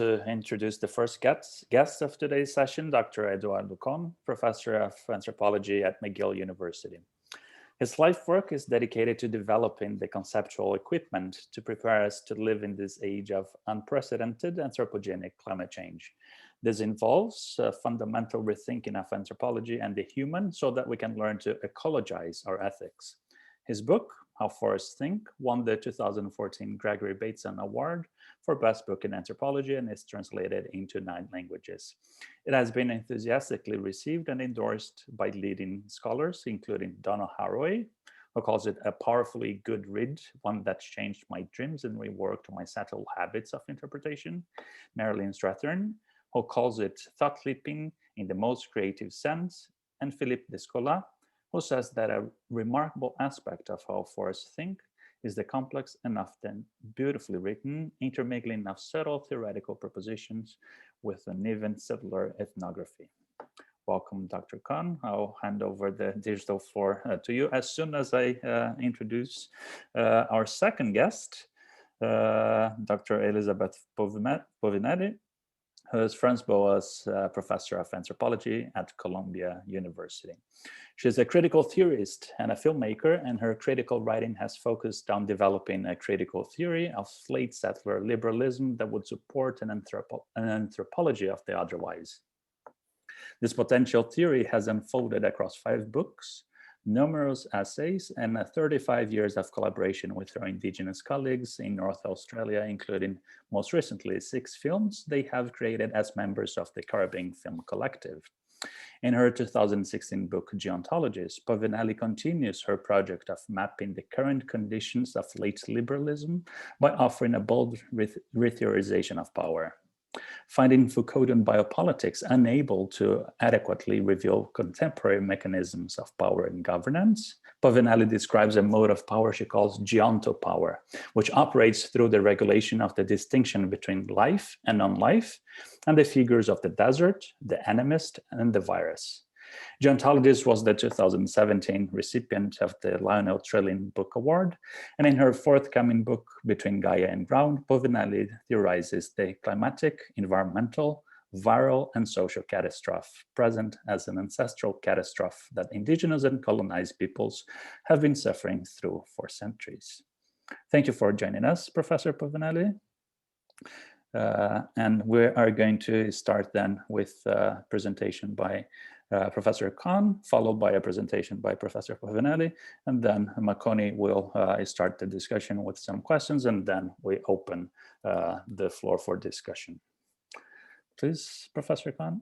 to introduce the first guest of today's session, Dr. Eduardo Kohn, Professor of Anthropology at McGill University. His life work is dedicated to developing the conceptual equipment to prepare us to live in this age of unprecedented anthropogenic climate change. This involves a fundamental rethinking of anthropology and the human so that we can learn to ecologize our ethics. His book, How Forests Think, won the 2014 Gregory Bateson Award for Best Book in Anthropology and is translated into 9 languages. It has been enthusiastically received and endorsed by leading scholars, including Donna Haraway, who calls it a powerfully good read, one that's changed my dreams and reworked my subtle habits of interpretation, Marilyn Strathern, who calls it thought-leaping in the most creative sense, and Philippe Descola, who says that a remarkable aspect of How Forests Think is the complex and often beautifully written intermingling of subtle theoretical propositions with an even subtler ethnography. Welcome, Dr. Kohn. I'll hand over the digital floor to you as soon as I introduce our second guest, Dr. Elizabeth Povinelli, who is Franz Boas Professor of Anthropology at Columbia University. She's a critical theorist and a filmmaker, and her critical writing has focused on developing a critical theory of late settler liberalism that would support an anthropology of the otherwise. This potential theory has unfolded across 5 books, numerous essays, and 35 years of collaboration with her Indigenous colleagues in North Australia, including most recently 6 films they have created as members of the Caribbean Film Collective. In her 2016 book, Geontologies, Povinelli continues her project of mapping the current conditions of late liberalism by offering a bold retheorization of power. Finding Foucauldian biopolitics unable to adequately reveal contemporary mechanisms of power and governance, Povinelli describes a mode of power she calls geontopower, which operates through the regulation of the distinction between life and non-life, and the figures of the desert, the animist, and the virus. Geontologies was the 2017 recipient of the Lionel Trilling Book Award, and in her forthcoming book, Between Gaia and Ground, Povinelli theorizes the climatic, environmental, viral, and social catastrophe, present as an ancestral catastrophe that indigenous and colonized peoples have been suffering through for centuries. Thank you for joining us, Professor Povinelli. And we are going to start then with a presentation by Professor Kohn, followed by a presentation by Professor Povinelli, and then Makoni will start the discussion with some questions, and then we open the floor for discussion. Please, Professor Kohn.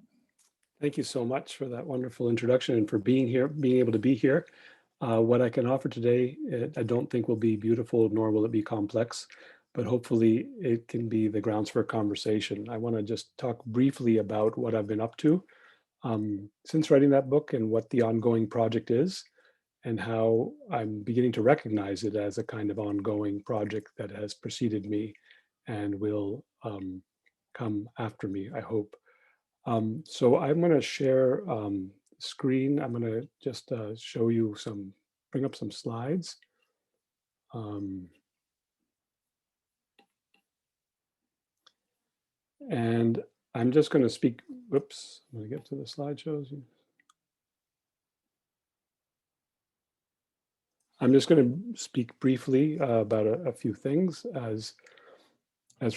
Thank you so much for that wonderful introduction and for being here, being able to be here. What I can offer today, I don't think will be beautiful, nor will it be complex, but hopefully it can be the grounds for a conversation. I want to just talk briefly about what I've been up to since writing that book and what the ongoing project is, and how I'm beginning to recognize it as a kind of ongoing project that has preceded me and will come after me, I hope. So I'm going to share screen. I'm going to just show you bring up some slides. And I'm just going to speak, whoops, I'm going to get to the slideshows. I'm just going to speak briefly about a few things. As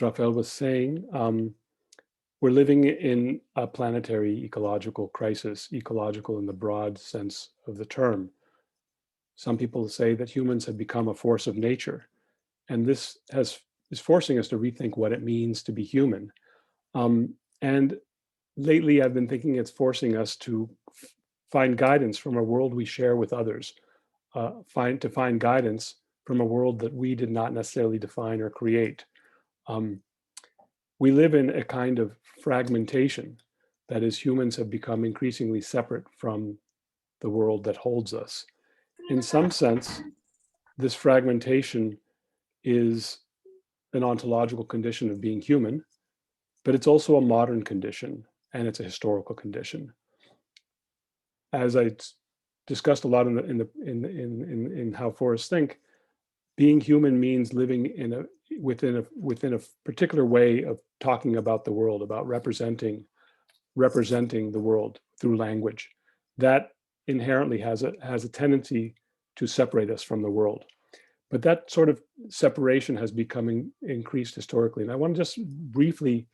Raphael was saying, we're living in a planetary ecological crisis, ecological in the broad sense of the term. Some people say that humans have become a force of nature, and this is forcing us to rethink what it means to be human. And lately, I've been thinking it's forcing us to find guidance from a world we share with others, to find guidance from a world that we did not necessarily define or create. We live in a kind of fragmentation, that is, humans have become increasingly separate from the world that holds us. In some sense, this fragmentation is an ontological condition of being human, but it's also a modern condition, and it's a historical condition. As I discussed a lot in How Forests Think, being human means living within a particular way of talking about the world, about representing the world through language, that inherently has a tendency to separate us from the world. But that sort of separation has become increased historically. And I want to just briefly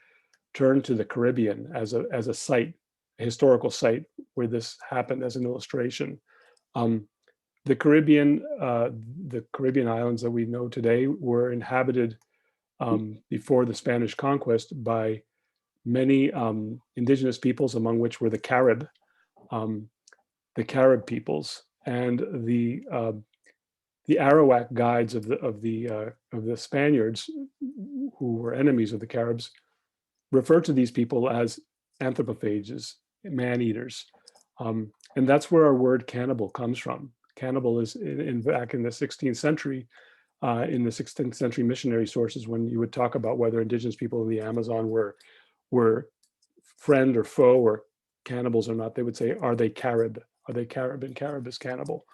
turn to the Caribbean as a site, a historical site where this happened as an illustration. The Caribbean islands that we know today were inhabited before the Spanish conquest by many indigenous peoples, among which were the Carib peoples, and the Arawak guides of the Spaniards, who were enemies of the Caribs, referred to these people as anthropophages, man-eaters, and that's where our word cannibal comes from. Cannibal is back in the 16th century. In the 16th century missionary sources, when you would talk about whether indigenous people in the Amazon were friend or foe or cannibals or not, they would say, are they Carib? Are they Carib? And Carib is cannibal.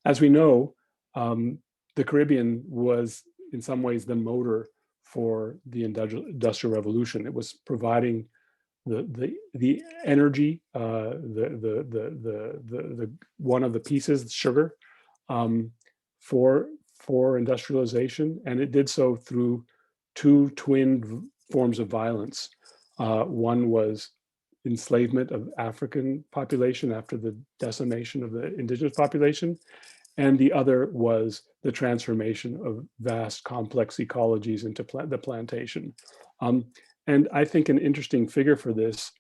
As we know, the Caribbean was in some ways the motor for the Industrial Revolution. It was providing the energy, the one of the pieces, sugar, for industrialization, and it did so through two twin forms of violence. One was enslavement of African population after the decimation of the indigenous population, and the other was the transformation of vast complex ecologies into the plantation. And I think an interesting figure for this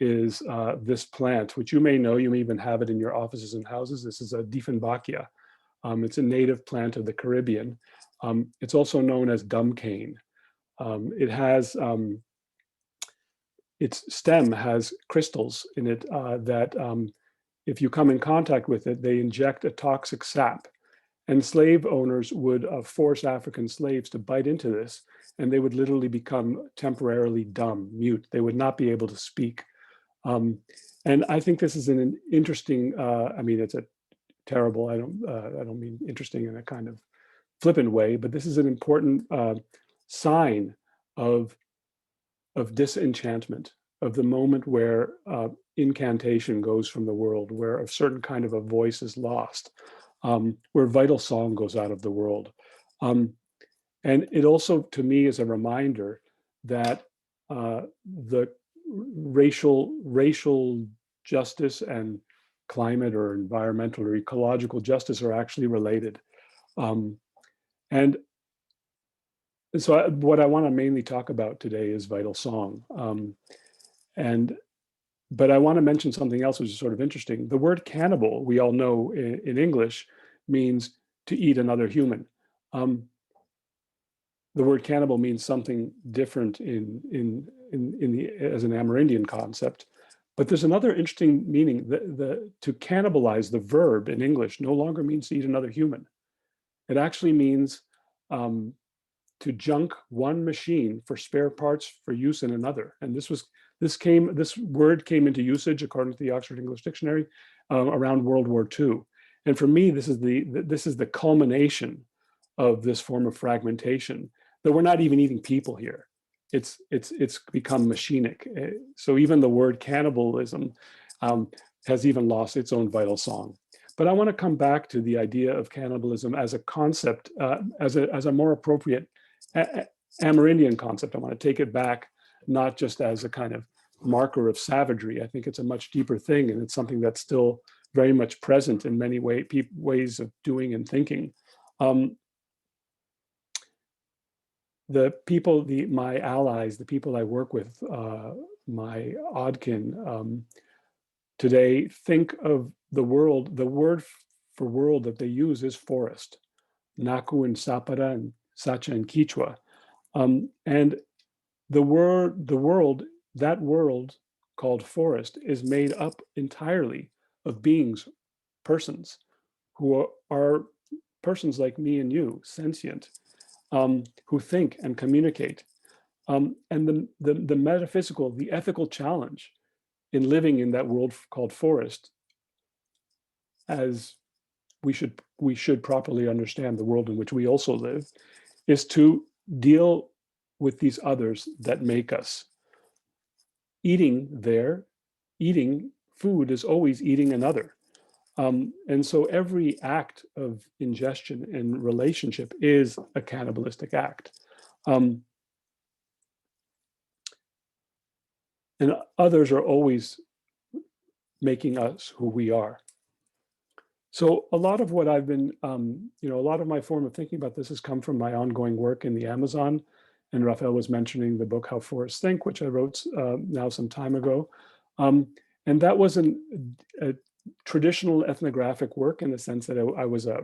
is this plant, which you may know, you may even have it in your offices and houses. This is a Dieffenbachia. It's a native plant of the Caribbean. It's also known as dumb cane. It has, its stem has crystals in it that if you come in contact with it, they inject a toxic sap. And slave owners would force African slaves to bite into this, and they would literally become temporarily dumb, mute. They would not be able to speak. And I think this is an interesting, I mean, it's a terrible, I don't mean interesting in a kind of flippant way, but this is an important sign of disenchantment, of the moment where incantation goes from the world, where a certain kind of a voice is lost, where vital song goes out of the world. And it also, to me, is a reminder that the racial justice and climate or environmental or ecological justice are actually related. And so what I want to mainly talk about today is vital song. But I want to mention something else which is sort of interesting. The word cannibal, we all know in English, means to eat another human. The word cannibal means something different as an Amerindian concept. But there's another interesting meaning. To cannibalize, the verb in English no longer means to eat another human. It actually means to junk one machine for spare parts for use in another. And this word came into usage, according to the Oxford English Dictionary, around World War II. And for me, this is the culmination of this form of fragmentation, that we're not even eating people here. It's become machinic. So even the word cannibalism has even lost its own vital song. But I want to come back to the idea of cannibalism as a concept, as a more appropriate Amerindian concept. I want to take it back, not just as a kind of marker of savagery. I think it's a much deeper thing, and it's something that's still very much present in many ways of doing and thinking. The people, my allies, the people I work with, my Odkin, today think of the world, the word for world that they use is forest, Naku and Sapara and Sacha and Quechua. And that world called forest is made up entirely of beings, persons, who are persons like me and you, sentient, who think and communicate. And the metaphysical, the ethical challenge in living in that world called forest, as we should properly understand the world in which we also live, is to deal with these others that make us. Eating food is always eating another. And so every act of ingestion and relationship is a cannibalistic act. And others are always making us who we are. So a lot of what I've been, a lot of my form of thinking about this has come from my ongoing work in the Amazon. And Raphael was mentioning the book, How Forests Think, which I wrote now some time ago. And that was a traditional ethnographic work in the sense that I was a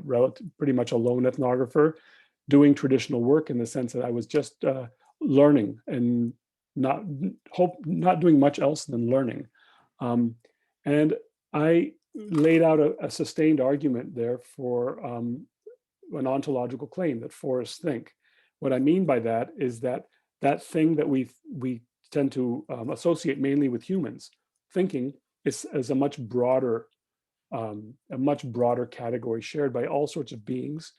pretty much a lone ethnographer doing traditional work in the sense that I was just learning and not doing much else than learning. And I laid out a sustained argument there for an ontological claim that forests think. What I mean by that is that thing that we tend to associate mainly with humans, thinking, is a much broader category shared by all sorts of beings.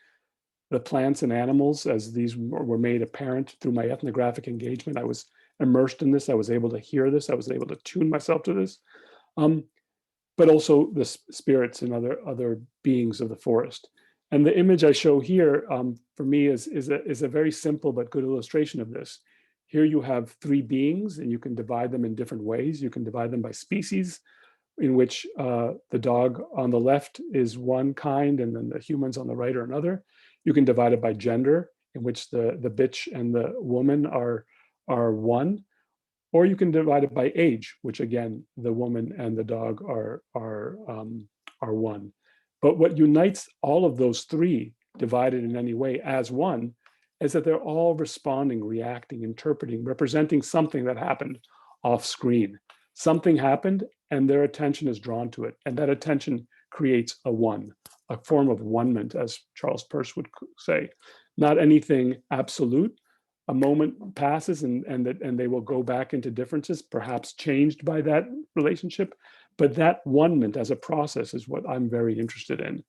The plants and animals, as these were made apparent through my ethnographic engagement, I was immersed in this. I was able to hear this. I was able to tune myself to this. But also the spirits and other beings of the forest. And the image I show here, for me, is a very simple but good illustration of this. Here you have three beings, and you can divide them in different ways. You can divide them by species, in which the dog on the left is one kind, and then the humans on the right are another. You can divide it by gender, in which the bitch and the woman are one. Or you can divide it by age, which again, the woman and the dog are one. But what unites all of those three, divided in any way as one, is that they're all responding, reacting, interpreting, representing something that happened off screen. Something happened and their attention is drawn to it. And that attention creates a one, a form of one-ment, as Charles Peirce would say. Not anything absolute. A moment passes and they will go back into differences, perhaps changed by that relationship. But that one-ment as a process is what I'm very interested in.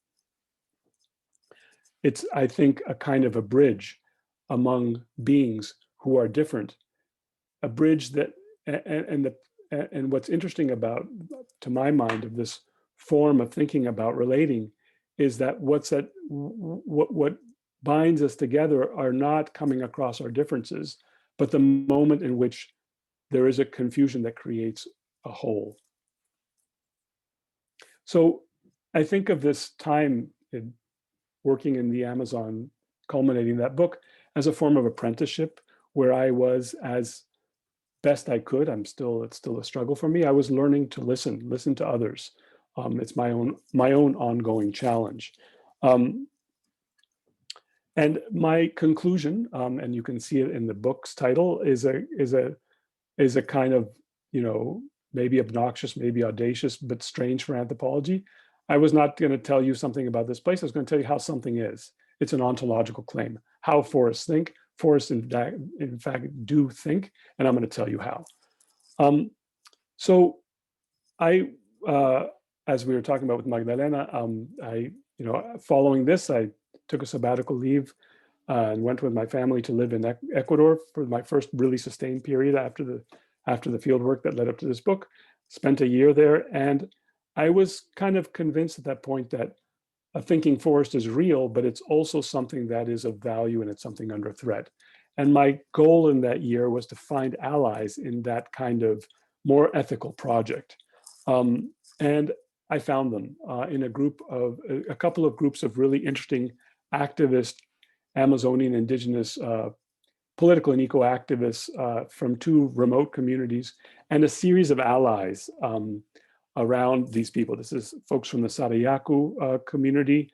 It's, I think, a kind of a bridge among beings who are different. A bridge that, and what's interesting about, to my mind, of this form of thinking about relating is that what binds us together are not coming across our differences, but the moment in which there is a confusion that creates a whole. So I think of this time in working in the Amazon, culminating that book, as a form of apprenticeship, where I was, as best I could, it's still a struggle for me, I was learning to listen to others. It's my own ongoing challenge. And my conclusion, and you can see it in the book's title, is a kind of, maybe obnoxious, maybe audacious, but strange for anthropology. I was not going to tell you something about this place. I was going to tell you how something is. It's an ontological claim. How forests think. Forests, in fact, do think, and I'm going to tell you how. So I, as we were talking about with Magdalena, following this, I took a sabbatical leave and went with my family to live in Ecuador for my first really sustained period after the field work that led up to this book. Spent a year there, and I was kind of convinced at that point that a thinking forest is real, but it's also something that is of value and it's something under threat. And my goal in that year was to find allies in that kind of more ethical project. And I found them in a couple of groups of really interesting activist Amazonian indigenous political and eco-activists from two remote communities, and a series of allies around these people. This is folks from the Sarayaku community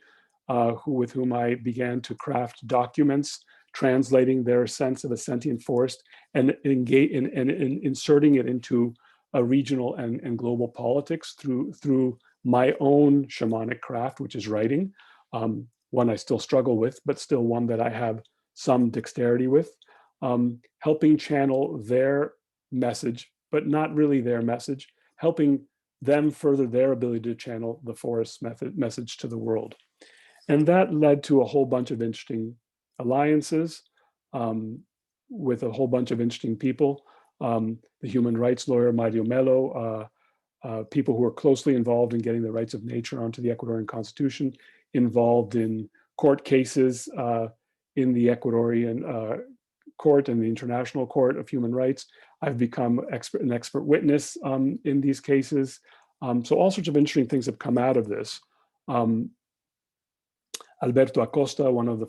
with whom I began to craft documents translating their sense of a sentient forest and inserting it into a regional and global politics through my own shamanic craft, which is writing. One I still struggle with, but still one that I have some dexterity with, helping channel their message, but not really their message, helping them further their ability to channel the forest message to the world. And that led to a whole bunch of interesting alliances. with a whole bunch of interesting people. The human rights lawyer, Mario Mello, people who are closely involved in getting the rights of nature onto the Ecuadorian constitution, involved in court cases in the Ecuadorian court and the International Court of Human Rights. I've become an expert witness in these cases. So all sorts of interesting things have come out of this. Alberto Acosta, one of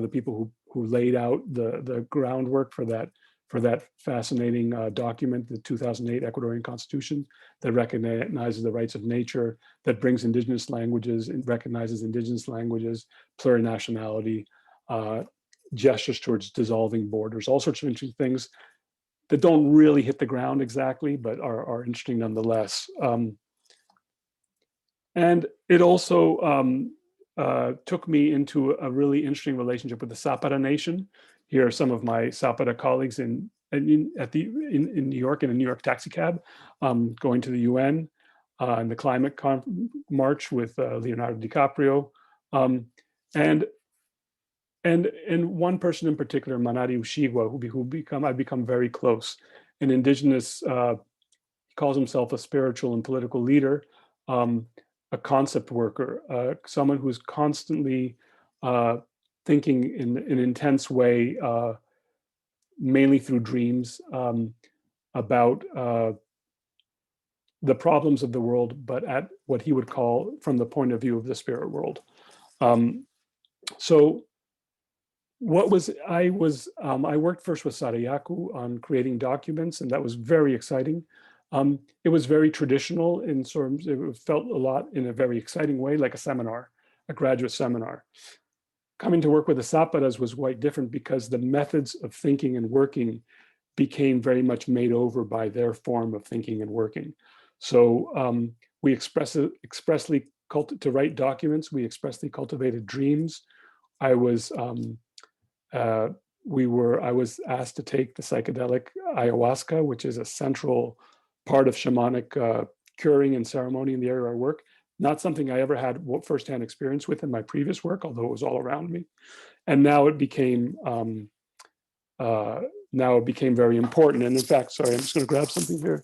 the people who laid out the groundwork for that fascinating document, the 2008 Ecuadorian Constitution, that recognizes the rights of nature, that brings indigenous languages, and recognizes indigenous languages, plurinationality, gestures towards dissolving borders, all sorts of interesting things that don't really hit the ground exactly, but are interesting nonetheless. And it also took me into a really interesting relationship with the Zapata Nation. Here are some of my Zapata colleagues in New York, in a New York taxi cab, going to the UN and the climate march with Leonardo DiCaprio. And one person in particular, Manari Ushigwa, I've become very close. An indigenous, he calls himself a spiritual and political leader, a concept worker, someone who's constantly thinking in an intense way, mainly through dreams, about the problems of the world, but at what he would call from the point of view of the spirit world. So I worked first with Sarayaku on creating documents, and that was very exciting. It was very traditional in terms, it felt a lot in a very exciting way, like a seminar, a graduate seminar. Coming to work with the Zapatas was quite different because the methods of thinking and working became very much made over by their form of thinking and working. So we expressly to write documents, we expressly cultivated dreams. I was asked to take the psychedelic ayahuasca, which is a central part of shamanic curing and ceremony in the area I work. Not something I ever had firsthand experience with in my previous work, although it was all around me. And now it became very important. And in fact, sorry, I'm just going to grab something here.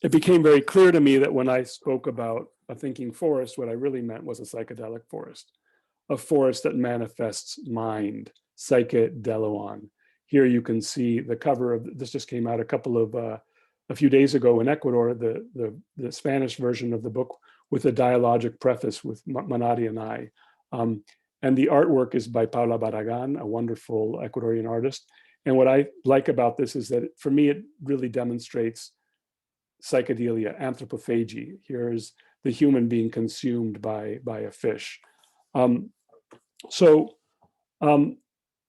It became very clear to me that when I spoke about a thinking forest, what I really meant was a psychedelic forest, a forest that manifests mind, psyche deluan. Here you can see the cover of this. Just came out a few days ago in Ecuador, the Spanish version of the book with a dialogic preface with Manari and I. And the artwork is by Paula Barragan, a wonderful Ecuadorian artist. And what I like about this is that for me, it really demonstrates psychedelia, anthropophagy. Here's the human being consumed by a fish.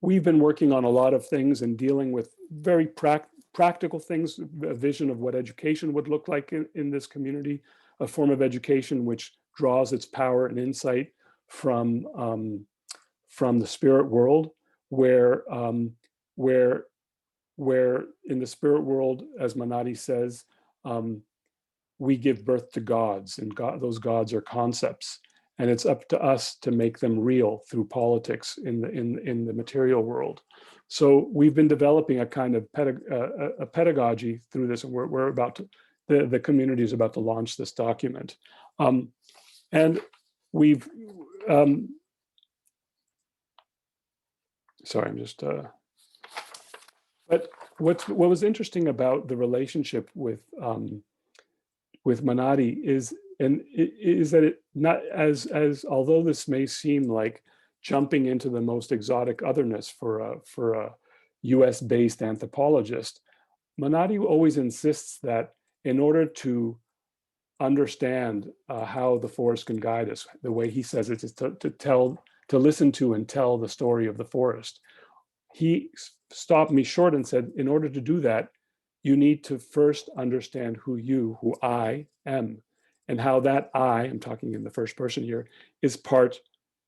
We've been working on a lot of things and dealing with very practical things, a vision of what education would look like in this community, a form of education which draws its power and insight from the spirit world, where in the spirit world, as Manari says, we give birth to gods, and those gods are concepts, and it's up to us to make them real through politics in the material world. So we've been developing a kind of pedagogy through this, and we're about to, the community is about to launch this document, and we've sorry, I'm just but what was interesting about the relationship with Manari is that it not as although this may seem like jumping into the most exotic otherness for a US-based anthropologist, Manari always insists that in order to understand how the forest can guide us, the way he says it is to listen to and tell the story of the forest. He stopped me short and said, in order to do that, you need to first understand who I am, and how that I'm talking in the first person here, is part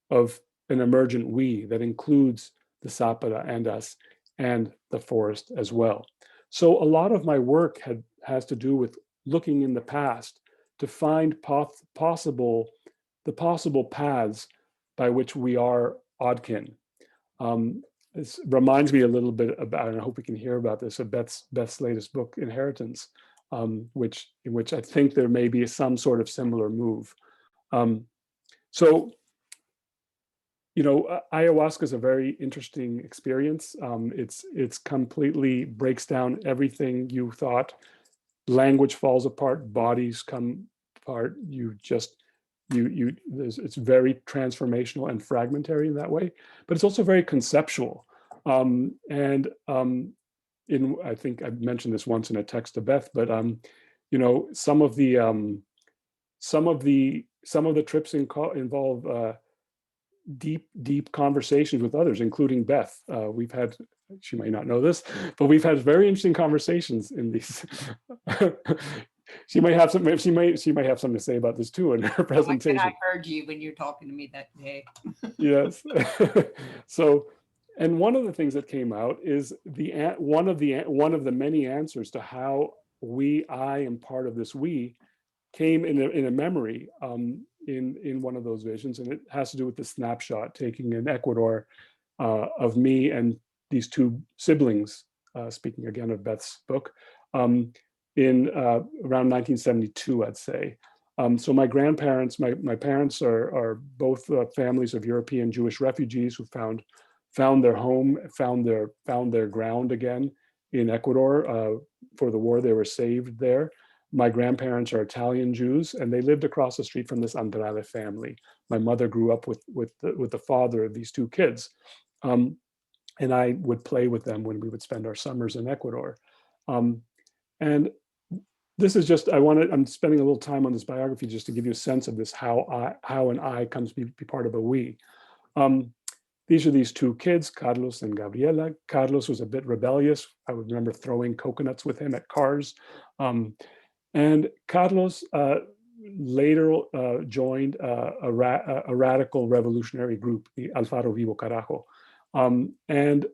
of an emergent we that includes the Zapata and us and the forest as well. So a lot of my work has to do with looking in the past to find possible the possible paths by which we are oddkin. This reminds me a little bit about, and I hope we can hear about this, of Beth's latest book, Inheritance, in which I think there may be some sort of similar move. So, you know, ayahuasca is a very interesting experience. It's completely breaks down everything you thought. Language falls apart, bodies come apart. It's very transformational and fragmentary in that way, but it's also very conceptual. I think I mentioned this once in a text to Beth, but you know, some of the trips involve deep conversations with others, including Beth. We've had, she might not know this, but we've had very interesting conversations in these. She might have something to say about this too in her presentation. I heard you when you were talking to me that day. Yes. So, and one of the things that came out is one of the many answers to how I am part of this we came in a memory in one of those visions, and it has to do with the snapshot taking in Ecuador of me and these two siblings, speaking again of Beth's book, in around 1972, I'd say. So my grandparents, my parents are both families of European Jewish refugees who found their home, found their ground again in Ecuador for the war. They were saved there. My grandparents are Italian Jews, and they lived across the street from this Andrade family. My mother grew up with the father of these two kids, and I would play with them when we would spend our summers in Ecuador. And this is just, I'm spending a little time on this biography just to give you a sense of this, how an I comes to be part of a we. These are these two kids, Carlos and Gabriela. Carlos was a bit rebellious. I would remember throwing coconuts with him at cars. And Carlos later joined a radical revolutionary group, the Alfaro Vivo Carajo. And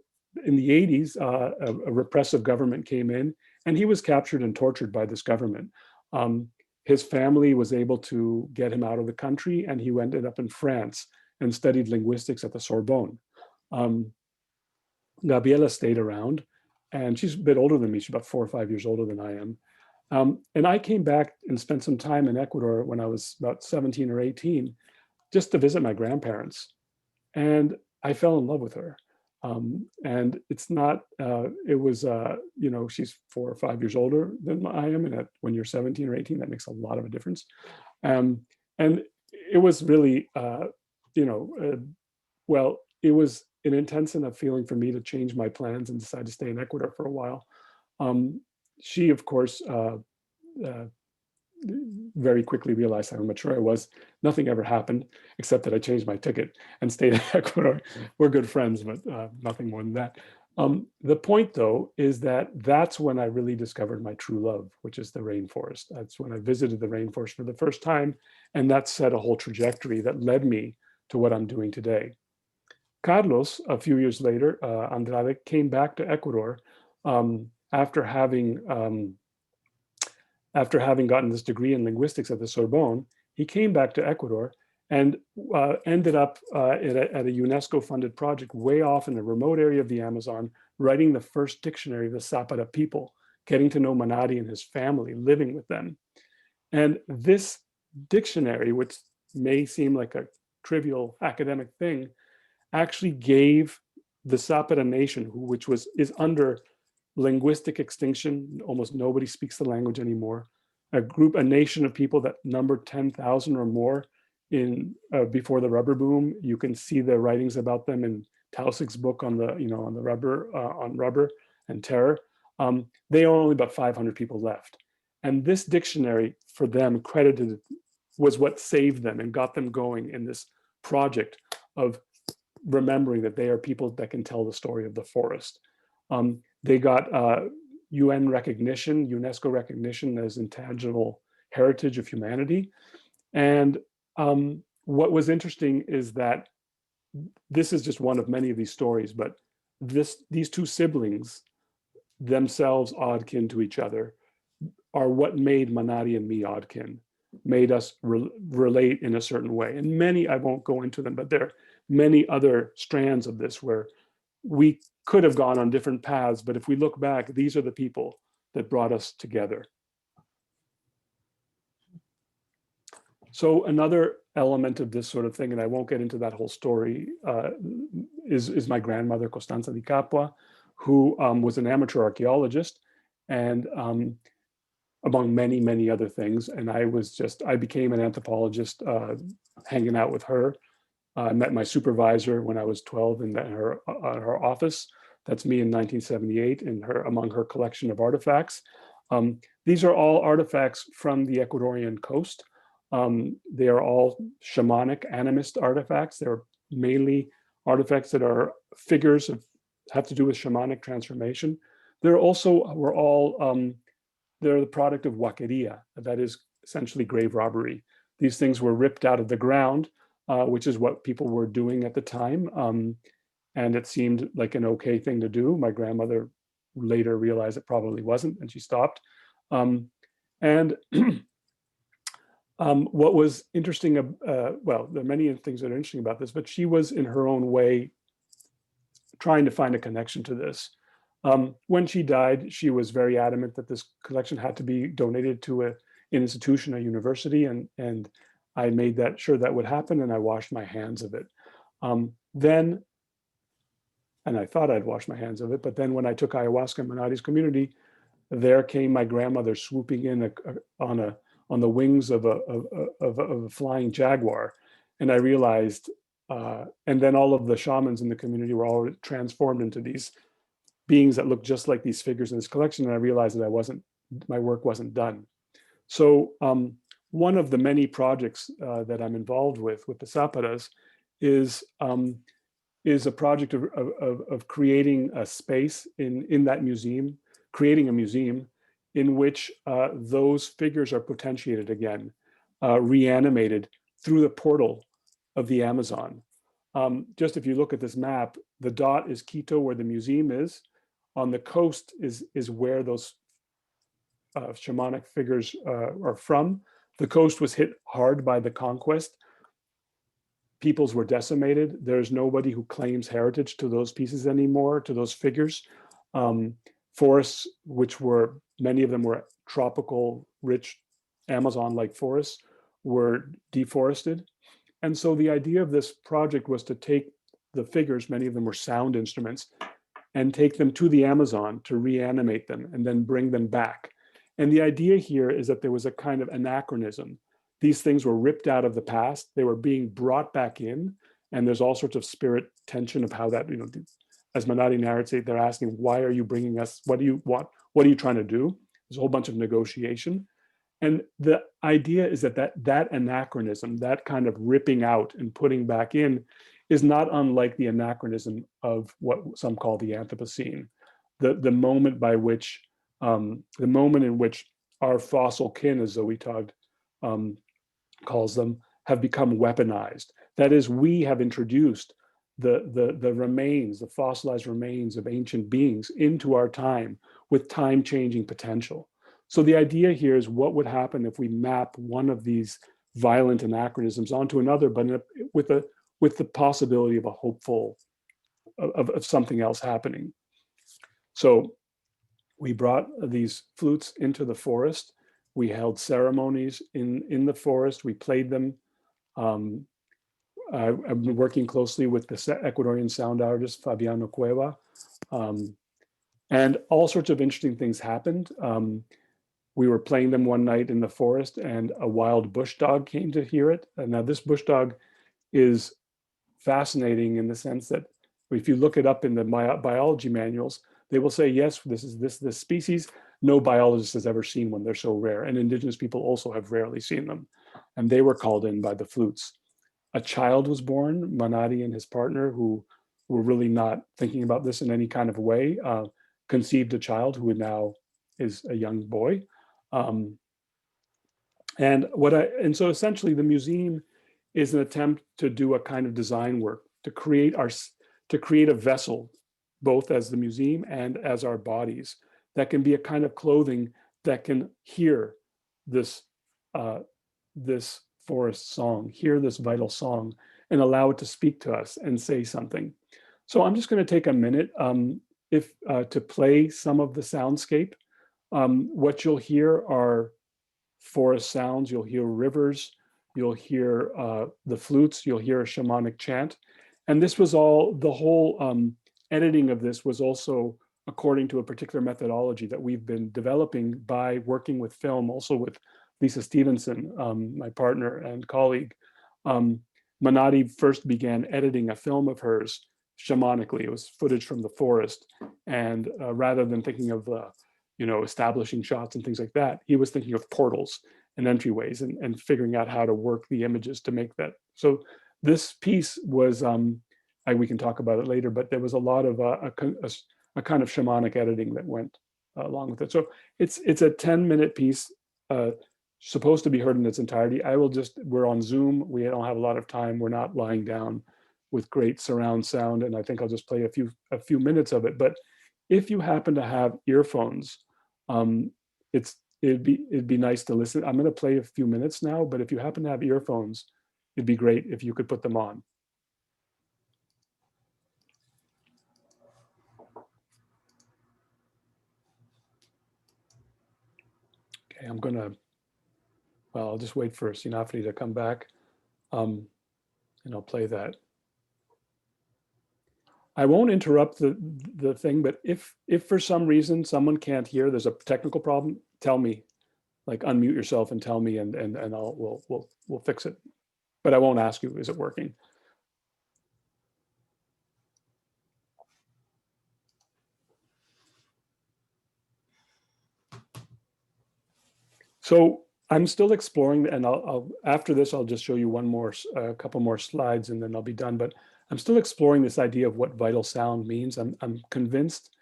in the 80s, a repressive government came in, and he was captured and tortured by this government. His family was able to get him out of the country, and he ended up in France and studied linguistics at the Sorbonne. Gabriela stayed around, and she's a bit older than me. She's about 4 or 5 years older than I am. And I came back and spent some time in Ecuador when I was about 17 or 18, just to visit my grandparents. And I fell in love with her. And it's not, it was, you know, she's 4 or 5 years older than I am. And when you're 17 or 18, that makes a lot of a difference. And it was really, you know, well, it was an intense enough feeling for me to change my plans and decide to stay in Ecuador for a while. She, of course, very quickly realized how mature I was. Nothing ever happened except that I changed my ticket and stayed in Ecuador. We're good friends, but nothing more than that. The point, though, is that's when I really discovered my true love, which is the rainforest. That's when I visited the rainforest for the first time, and that set a whole trajectory that led me to what I'm doing today. Carlos, a few years later, Andrade, came back to Ecuador after having gotten this degree in linguistics at the Sorbonne. He came back to Ecuador and ended up at a UNESCO-funded project way off in a remote area of the Amazon, writing the first dictionary of the Zapata people, getting to know Manati and his family, living with them. And this dictionary, which may seem like a trivial academic thing, actually gave the Zapata nation, which is under linguistic extinction. Almost nobody speaks the language anymore. A nation of people that numbered 10,000 or more in before the rubber boom. You can see the writings about them in Tausig's book on rubber and terror. They are only about 500 people left. And this dictionary for them credited was what saved them and got them going in this project of remembering that they are people that can tell the story of the forest. They got UN recognition, UNESCO recognition as intangible heritage of humanity. And what was interesting is that this is just one of many of these stories, but these two siblings, themselves oddkin to each other, are what made Manati and me oddkin. made us relate in a certain way. And many, I won't go into them, but there are many other strands of this where we could have gone on different paths, but if we look back, these are the people that brought us together. So another element of this sort of thing, and I won't get into that whole story, is my grandmother, Costanza di Capua, who was an amateur archaeologist, and among many, many other things. And I became an anthropologist hanging out with her. I met my supervisor when I was 12 in her office. That's me in 1978, among her collection of artifacts. These are all artifacts from the Ecuadorian coast. They are all shamanic animist artifacts. They're mainly artifacts that are figures have to do with shamanic transformation. They're the product of huaqueria, that is essentially grave robbery. These things were ripped out of the ground, which is what people were doing at the time. And it seemed like an okay thing to do. My grandmother later realized it probably wasn't, and she stopped. What was interesting, well, there are many things that are interesting about this, but she was in her own way trying to find a connection to this. When she died, she was very adamant that this collection had to be donated to an institution, a university, and I made sure that would happen, and I washed my hands of it. And I thought I'd wash my hands of it, but then when I took ayahuasca in Manati's community, there came my grandmother swooping in on the wings of a flying jaguar, and I realized, and then all of the shamans in the community were all transformed into these beings that looked just like these figures in this collection, and I realized that my work wasn't done. So one of the many projects that I'm involved with the Zapatas is a project of creating a space in that museum, creating a museum in which those figures are potentiated again, reanimated through the portal of the Amazon. Just if you look at this map, the dot is Quito, where the museum is. On the coast is where those shamanic figures are from. The coast was hit hard by the conquest. Peoples were decimated. There's nobody who claims heritage to those pieces anymore, to those figures. Forests, many of them were tropical, rich, Amazon-like forests, were deforested. And so the idea of this project was to take the figures, many of them were sound instruments, and take them to the Amazon to reanimate them and then bring them back. And the idea here is that there was a kind of anachronism. These things were ripped out of the past, they were being brought back in, and there's all sorts of spirit tension of how that, as Manati narrates, they're asking, why are you bringing us, what do you want, what are you trying to do? There's a whole bunch of negotiation. And the idea is that anachronism, that kind of ripping out and putting back in, is not unlike the anachronism of what some call the Anthropocene, the moment in which our fossil kin, as Zoe calls them, have become weaponized. That is, we have introduced the remains, the fossilized remains of ancient beings into our time with time-changing potential. So the idea here is, what would happen if we map one of these violent anachronisms onto another, but with the possibility of a hopeful, of something else happening. So we brought these flutes into the forest. We held ceremonies in the forest. We played them. I've been working closely with the Ecuadorian sound artist, Fabiano Cueva. And all sorts of interesting things happened. We were playing them one night in the forest, and a wild bush dog came to hear it. And now this bush dog is fascinating in the sense that if you look it up in the biology manuals, they will say, yes, this is this species. No biologist has ever seen one. They're so rare. And indigenous people also have rarely seen them. And they were called in by the flutes. A child was born, Manati and his partner, who were really not thinking about this in any kind of way, conceived a child who now is a young boy. And so essentially the museum is an attempt to do a kind of design work, to create a vessel, both as the museum and as our bodies, that can be a kind of clothing that can hear this this forest song, hear this vital song, and allow it to speak to us and say something. So I'm just going to take a minute to play some of the soundscape. What you'll hear are forest sounds, you'll hear rivers, you'll hear the flutes, you'll hear a shamanic chant. And this was all, the whole editing of this was also according to a particular methodology that we've been developing by working with film, also with Lisa Stevenson, my partner and colleague. Manati first began editing a film of hers shamanically. It was footage from the forest. And rather than thinking of establishing shots and things like that, he was thinking of portals and entryways and figuring out how to work the images to make that. So this piece was, we can talk about it later, but there was a lot of a kind of shamanic editing that went along with it. So it's a 10-minute piece, supposed to be heard in its entirety. We're on Zoom. We don't have a lot of time. We're not lying down with great surround sound. And I think I'll just play a few minutes of it. But if you happen to have earphones, it'd be nice to listen. I'm going to play a few minutes now, but if you happen to have earphones, it'd be great if you could put them on. Okay, I'll just wait for Sinafri to come back, and I'll play that. I won't interrupt the thing, but if for some reason someone can't hear, there's a technical problem, tell me, like unmute yourself and tell me, and we'll fix it. But I won't ask you, is it working? So I'm still exploring, and after this, I'll just show you a couple more slides, and then I'll be done. But I'm still exploring this idea of what vital sound means. I'm convinced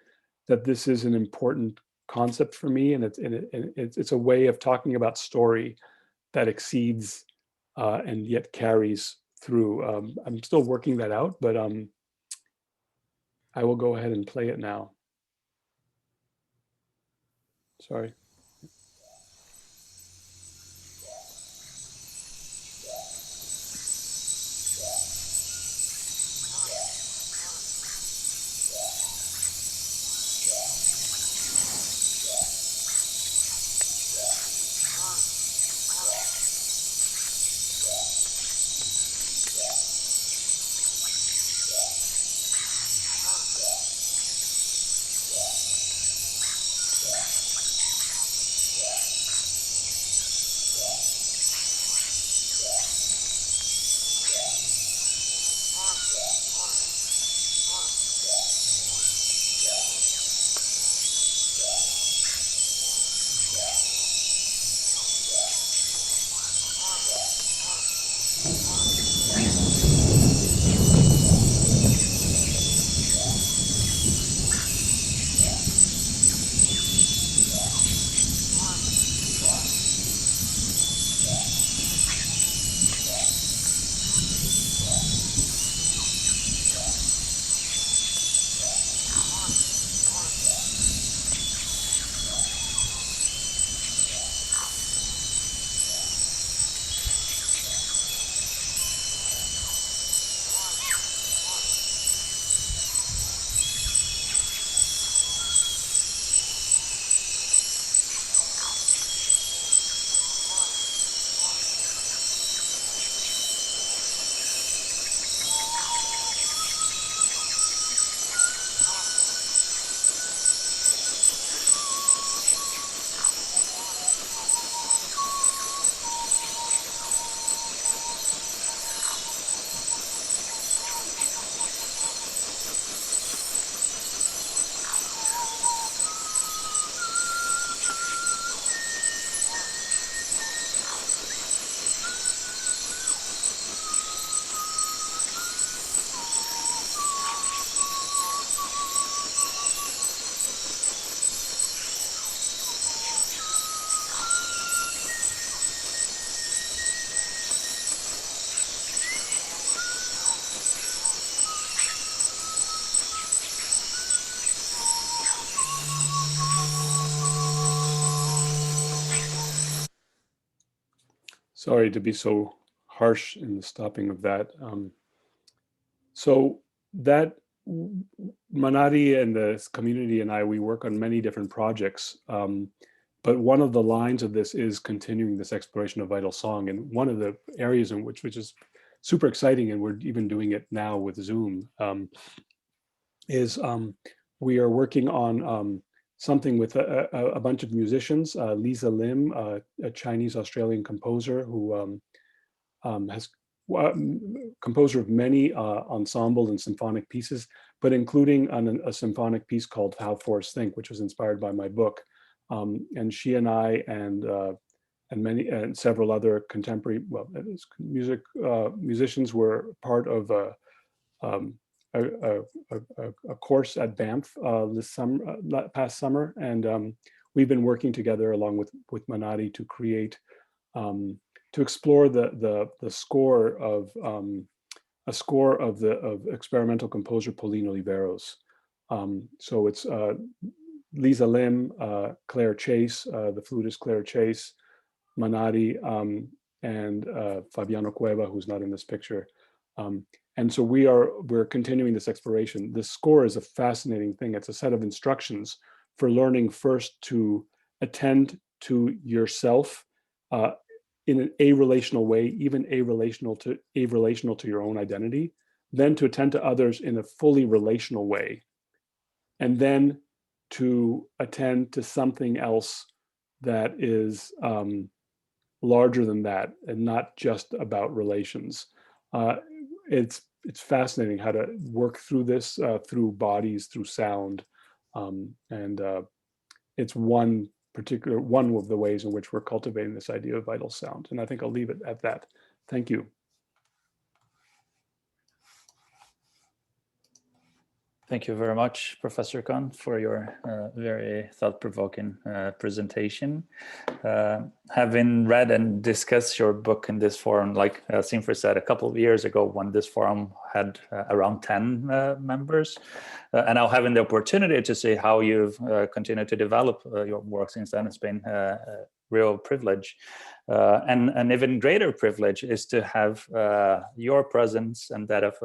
that this is an important concept for me, and it's a way of talking about story that exceeds and yet carries through. I'm still working that out, but I will go ahead and play it now. Sorry. Sorry to be so harsh in the stopping of that. So that Manati and the community and I, we work on many different projects. But one of the lines of this is continuing this exploration of vital song. And one of the areas in which is super exciting, and we're even doing it now with Zoom, is we are working on something with a bunch of musicians. Lisa Lim, a Chinese Australian composer who has composer of many ensemble and symphonic pieces, but including a symphonic piece called How Forests Think, which was inspired by my book. And she and I and many and several other contemporary musicians were part of a course at Banff this summer, past summer, and we've been working together along with Manati to create to explore the score of a score of experimental composer Pauline Oliveros. So it's Lisa Lim, Claire Chase, the flutist Claire Chase, Manati, and Fabiano Cueva, who's not in this picture. And so we're continuing this exploration. The score is a fascinating thing. It's a set of instructions for learning first to attend to yourself in an a-relational way, even a-relational to your own identity, then to attend to others in a fully relational way, and then to attend to something else that is larger than that and not just about relations. It's fascinating how to work through this through bodies, through sound, and it's one of the ways in which we're cultivating this idea of vital sound. And I think I'll leave it at that. Thank you. Thank you very much, Professor Kohn, for your very thought-provoking presentation. Having read and discussed your book in this forum, like Sinfer said, a couple of years ago when this forum had around 10 members, and now having the opportunity to see how you've continued to develop your work since then, it's been a real privilege. And an even greater privilege is to have your presence and that of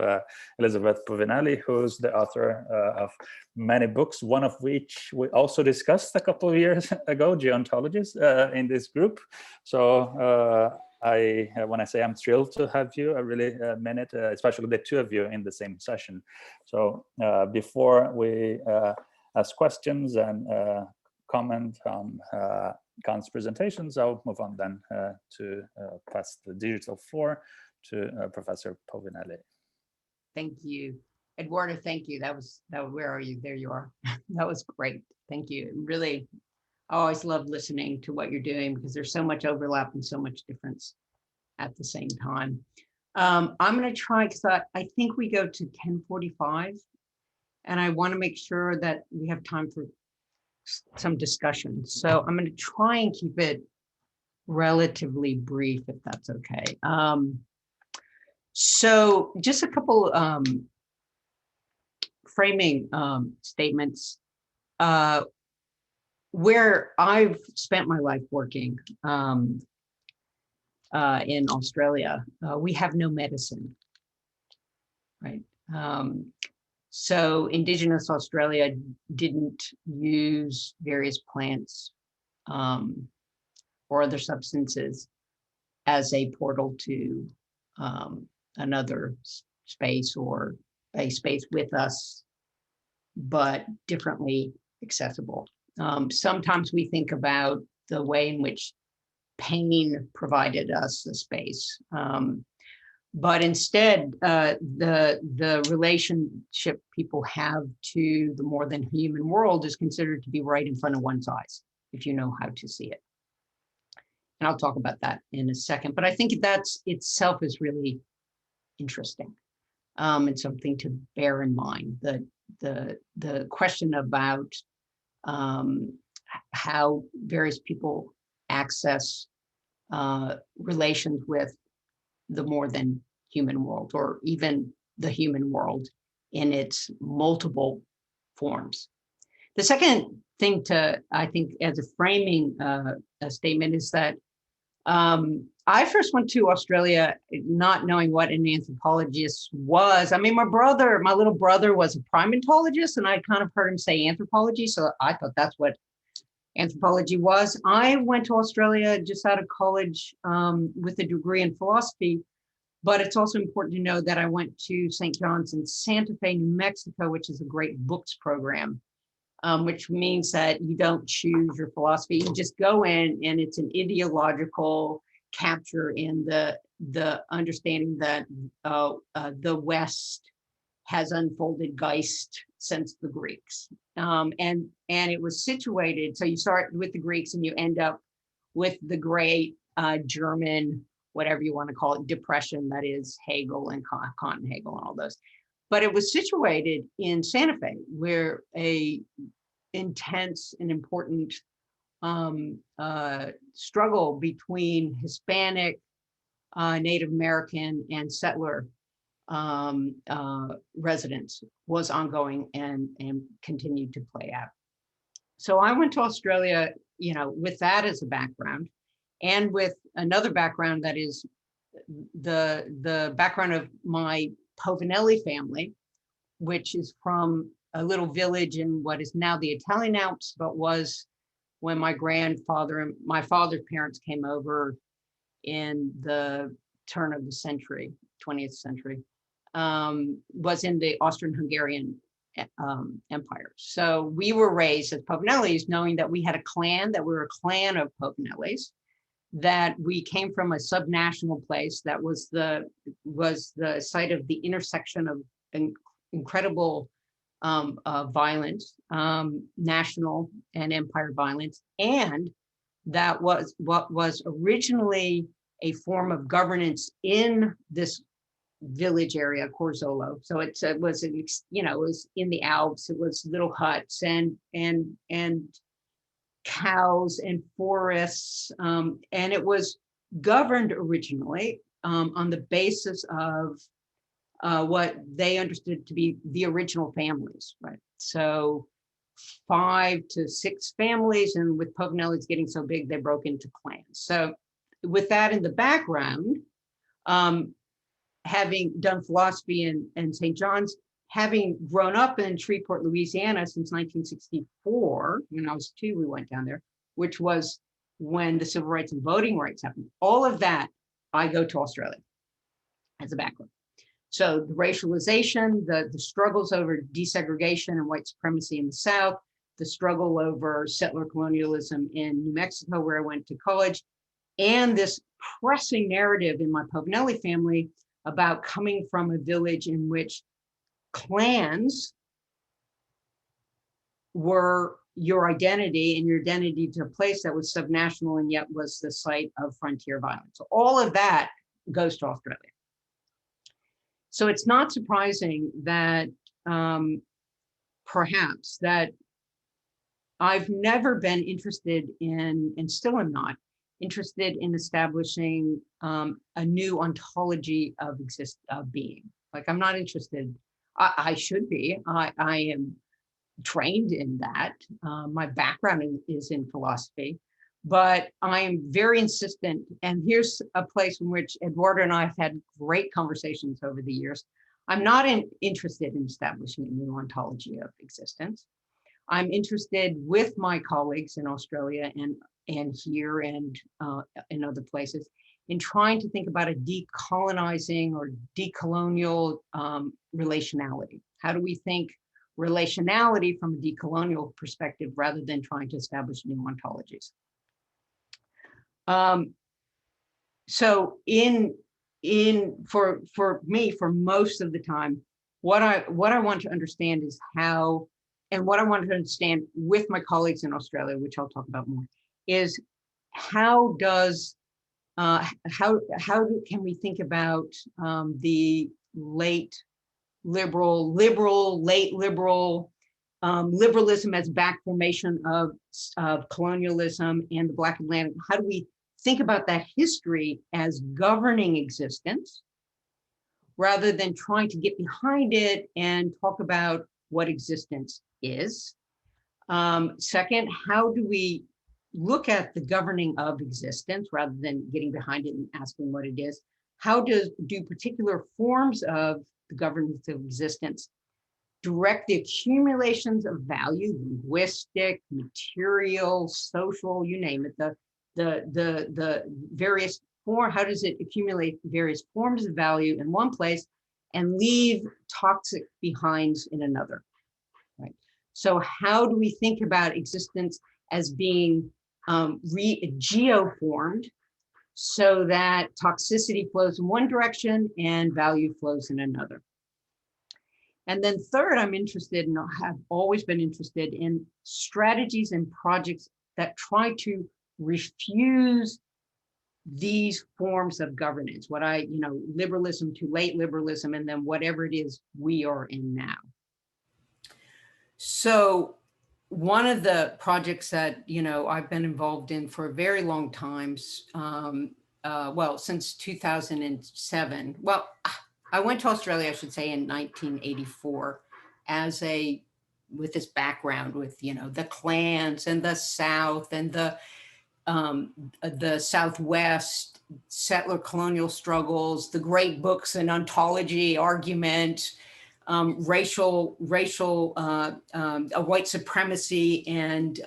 Elizabeth Povinelli, who's the author of many books, one of which we also discussed a couple of years ago, Geontologies, in this group. So when I say I'm thrilled to have you, I really mean it, especially the two of you in the same session. So before we ask questions and comment on Kohn's presentations, I'll move on then to pass the digital floor to Professor Povinelli. Thank you. Eduardo, thank you. That was, where are you? There you are. That was great. Thank you. Really, I always love listening to what you're doing because there's so much overlap and so much difference at the same time. I'm going to try, because I think we go to 10:45, and I want to make sure that we have time for some discussion. So I'm going to try and keep it relatively brief, if that's okay. So just a couple framing statements. Where I've spent my life working in Australia, we have no medicine, right? So Indigenous Australia didn't use various plants or other substances as a portal to another space or a space with us, but differently accessible. Sometimes we think about the way in which pain provided us a space. But instead, the relationship people have to the more than human world is considered to be right in front of one's eyes, if you know how to see it. And I'll talk about that in a second. But I think that's itself is really interesting and something to bear in mind. The question about how various people access relations with the more than human world, or even the human world in its multiple forms. The second thing to, I think, as a framing a statement is that I first went to Australia not knowing what an anthropologist was. I mean, my little brother was a primatologist, and I'd kind of heard him say anthropology. So I thought that's what anthropology was. I went to Australia just out of college with a degree in philosophy, but it's also important to know that I went to St. John's in Santa Fe, New Mexico, which is a great books program, which means that you don't choose your philosophy. You just go in, and it's an ideological capture in the understanding that the West has unfolded Geist since the Greeks, and it was situated. So you start with the Greeks and you end up with the great German, whatever you want to call it, depression, that is Hegel and Kant and Hegel and all those. But it was situated in Santa Fe, where a intense and important struggle between Hispanic, Native American, and settler residents was ongoing and continued to play out. So I went to Australia, with that as a background, and with another background that is the background of my Povinelli family, which is from a little village in what is now the Italian Alps, but was when my grandfather and my father's parents came over in the turn of the century, 20th century, was in the Austrian-Hungarian Empire. So we were raised as Povinellis, knowing that we had a clan, that we were a clan of Povinellis, that we came from a subnational place that was the site of the intersection of incredible violence, national and empire violence, and that was what was originally a form of governance in this village area, Corzolo. So it was in the Alps. It was little huts and cows and forests, and it was governed originally on the basis of what they understood to be the original families, right? So 5 to 6 families, and with Povinelli's getting so big, they broke into clans. So with that in the background, having done philosophy in St. John's, having grown up in Shreveport, Louisiana since 1964, when I was 2, we went down there, which was when the civil rights and voting rights happened. All of that, I go to Australia as a background. So the racialization, the struggles over desegregation and white supremacy in the South, the struggle over settler colonialism in New Mexico, where I went to college, and this pressing narrative in my Povinelli family about coming from a village in which clans were your identity, and your identity to a place that was subnational and yet was the site of frontier violence. So all of that goes to Australia. So it's not surprising that perhaps that I've never been interested in, and still am not interested in, establishing a new ontology of being. Like, I'm not interested. I should be. I am trained in that. My background is in philosophy, but I am very insistent. And here's a place in which Eduardo and I have had great conversations over the years. I'm not interested in establishing a new ontology of existence. I'm interested with my colleagues in Australia and here and in other places in trying to think about a decolonizing or decolonial relationality. How do we think relationality from a decolonial perspective rather than trying to establish new ontologies? So for me, for most of the time, what I want to understand is how, and what I want to understand with my colleagues in Australia, which I'll talk about more, is how can we think about the late liberal, liberalism as back formation of colonialism and the Black Atlantic? How do we think about that history as governing existence rather than trying to get behind it and talk about what existence is? Second, how do we look at the governing of existence rather than getting behind it and asking what it is. How do particular forms of the governance of existence direct the accumulations of value, linguistic, material, social, you name it, the various form, how does it accumulate various forms of value in one place and leave toxic behinds in another, right? So how do we think about existence as being geoformed so that toxicity flows in one direction and value flows in another? And then third, I'm interested and have always been interested in strategies and projects that try to refuse these forms of governance, what liberalism to late liberalism, and then whatever it is we are in now. So one of the projects that, I've been involved in for a very long time, since 2007, I went to Australia, I should say, in 1984 with this background with, the clans and the South and the Southwest, settler colonial struggles, the great books and ontology argument, racial white supremacy and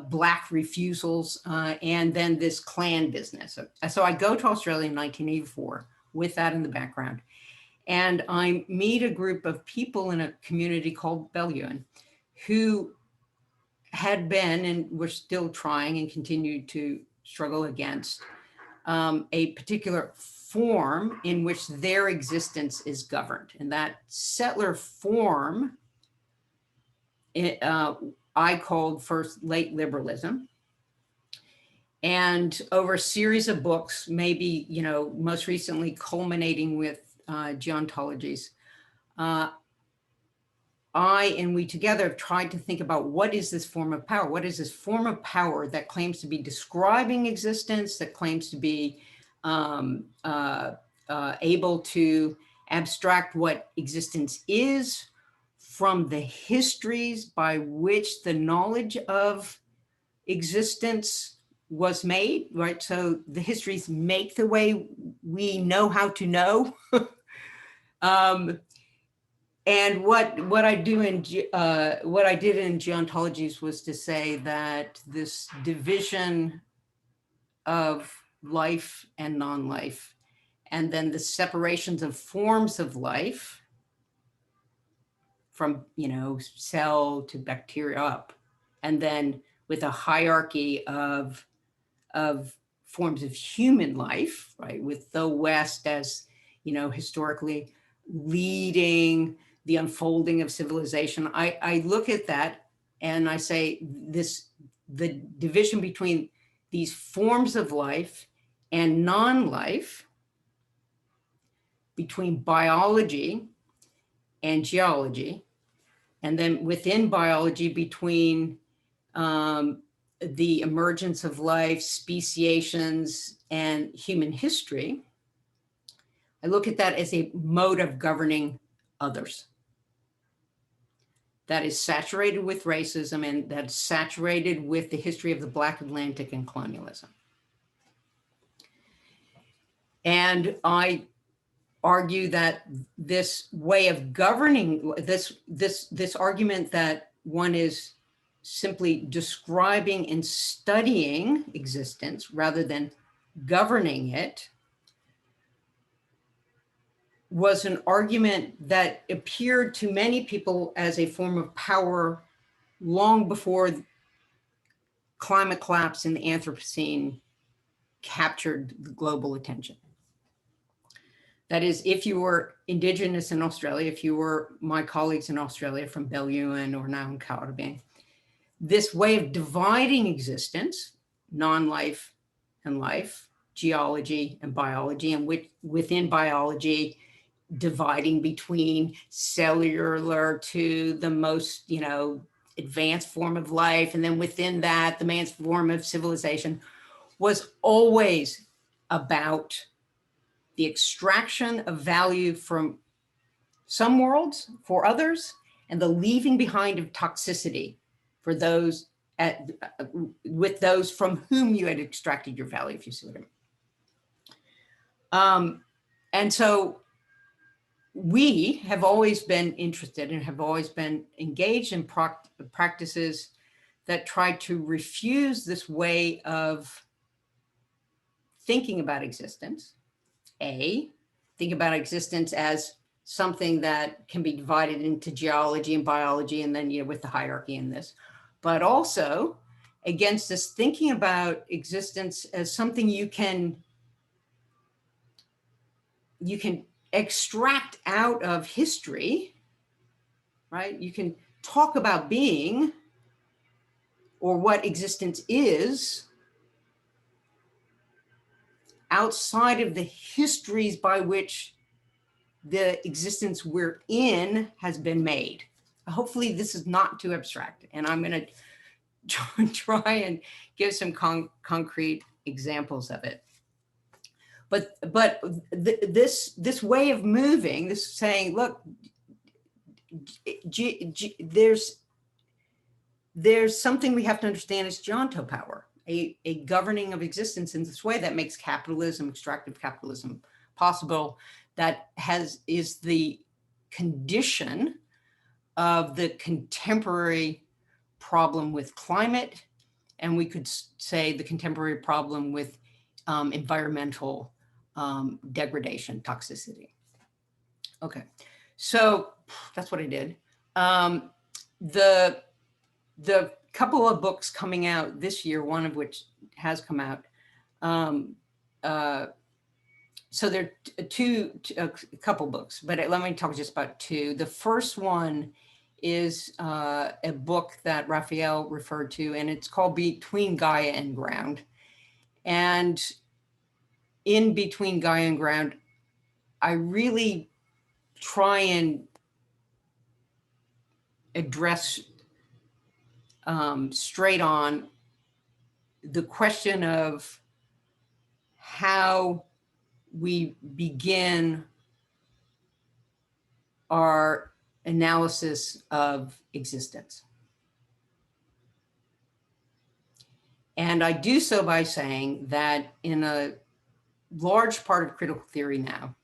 Black refusals, and then this clan business. So I go to Australia in 1984 with that in the background. And I meet a group of people in a community called Belluin who had been and were still trying and continue to struggle against a particular form in which their existence is governed. And that settler form, I called first late liberalism. And over a series of books, maybe, most recently culminating with Geontologies, we together have tried to think about what is this form of power? What is this form of power that claims to be describing existence, that claims to be able to abstract what existence is from the histories by which the knowledge of existence was made, right? So the histories make the way we know how to know. And what I did in Geontologies was to say that this division of life and non-life, and then the separations of forms of life from, cell to bacteria up, and then with a hierarchy of forms of human life, right? With the West as, historically leading the unfolding of civilization. I look at that and I say the division between these forms of life and non-life, between biology and geology, and then within biology between the emergence of life, speciations, and human history. I look at that as a mode of governing others that is saturated with racism and that's saturated with the history of the Black Atlantic and colonialism. And I argue that this way of governing, this argument that one is simply describing and studying existence rather than governing it, was an argument that appeared to many people as a form of power long before climate collapse and the Anthropocene captured the global attention. That is, if you were Indigenous in Australia, if you were my colleagues in Australia from Belluin or now in Kaurabing, this way of dividing existence, non-life and life, geology and biology, and within biology, dividing between cellular to the most, advanced form of life, and then within that, the advanced form of civilization, was always about the extraction of value from some worlds for others, and the leaving behind of toxicity for those with those from whom you had extracted your value, if you see what I mean. And so we have always been interested and have always been engaged in practices that try to refuse this way of thinking about existence. Think about existence as something that can be divided into geology and biology, and then, with the hierarchy in this, but also against this thinking about existence as something you can extract out of history, right? You can talk about being or what existence is outside of the histories by which the existence we're in has been made. Hopefully this is not too abstract, and I'm going to try and give some concrete examples of it. But this way of moving, this saying, look, there's something we have to understand as Geonto power, a governing of existence in this way that makes capitalism, extractive capitalism, possible, that is the condition of the contemporary problem with climate, and we could say the contemporary problem with environmental degradation, toxicity. Okay, so that's what I did. The couple of books coming out this year, one of which has come out. So there are a couple books, but let me talk just about two. The first one is a book that Raphael referred to, and it's called Between Gaia and Ground. And in Between Gaia and Ground, I really try and address straight on the question of how we begin our analysis of existence. And I do so by saying that in a large part of critical theory now,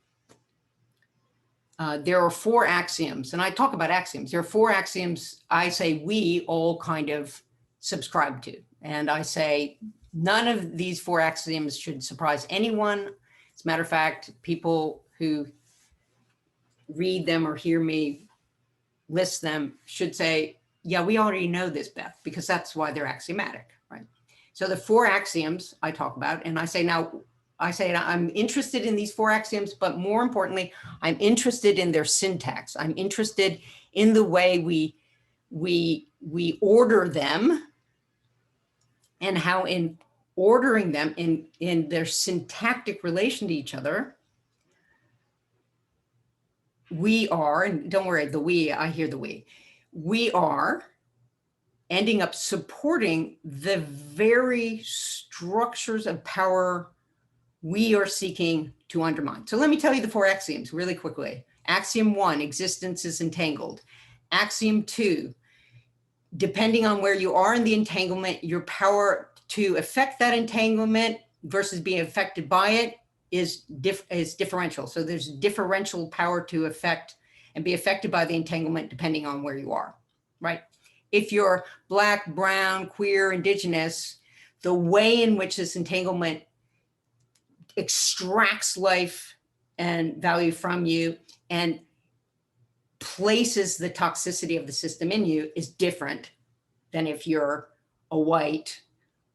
there are 4 axioms, and I talk about axioms. There are 4 axioms I say we all kind of subscribe to. And I say none of these 4 axioms should surprise anyone. As a matter of fact, people who read them or hear me list them should say, yeah, we already know this, Beth, because that's why they're axiomatic, right? So the 4 axioms I talk about, and I say I'm interested in these 4 axioms, but more importantly, I'm interested in their syntax. I'm interested in the way we order them, and how in ordering them in their syntactic relation to each other, we are, and don't worry, I hear the we are ending up supporting the very structures of power we are seeking to undermine. So let me tell you the 4 axioms really quickly. Axiom 1, existence is entangled. Axiom 2, depending on where you are in the entanglement, your power to affect that entanglement versus being affected by it is differential. So there's differential power to affect and be affected by the entanglement depending on where you are, right? If you're Black, brown, queer, indigenous, the way in which this entanglement extracts life and value from you and places the toxicity of the system in you is different than if you're a white,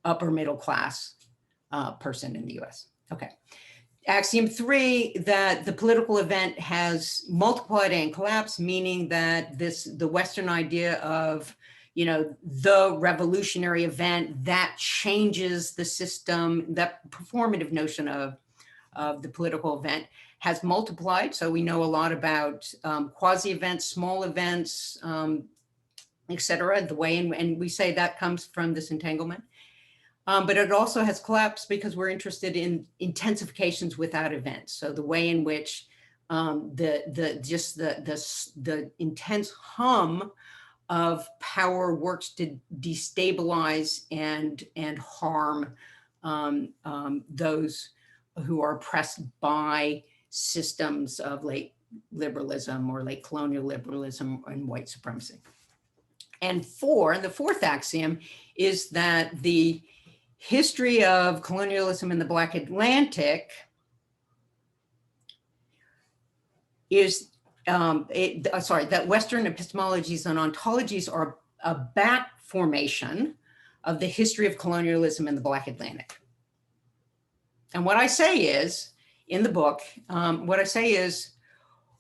upper middle class person in the US. Okay. Axiom 3, that the political event has multiplied and collapsed, meaning that the Western idea of, the revolutionary event that changes the system, that performative notion of the political event has multiplied. So we know a lot about quasi-events, small events, et cetera, the way and we say that comes from this entanglement. But it also has collapsed because we're interested in intensifications without events. So the way in which the intense hum of power works to destabilize and harm those who are oppressed by systems of late liberalism or late colonial liberalism and white supremacy. And the fourth axiom is that the history of colonialism in the Black Atlantic is, that Western epistemologies and ontologies are a back formation of the history of colonialism in the Black Atlantic. And what I say is, in the book, what I say is,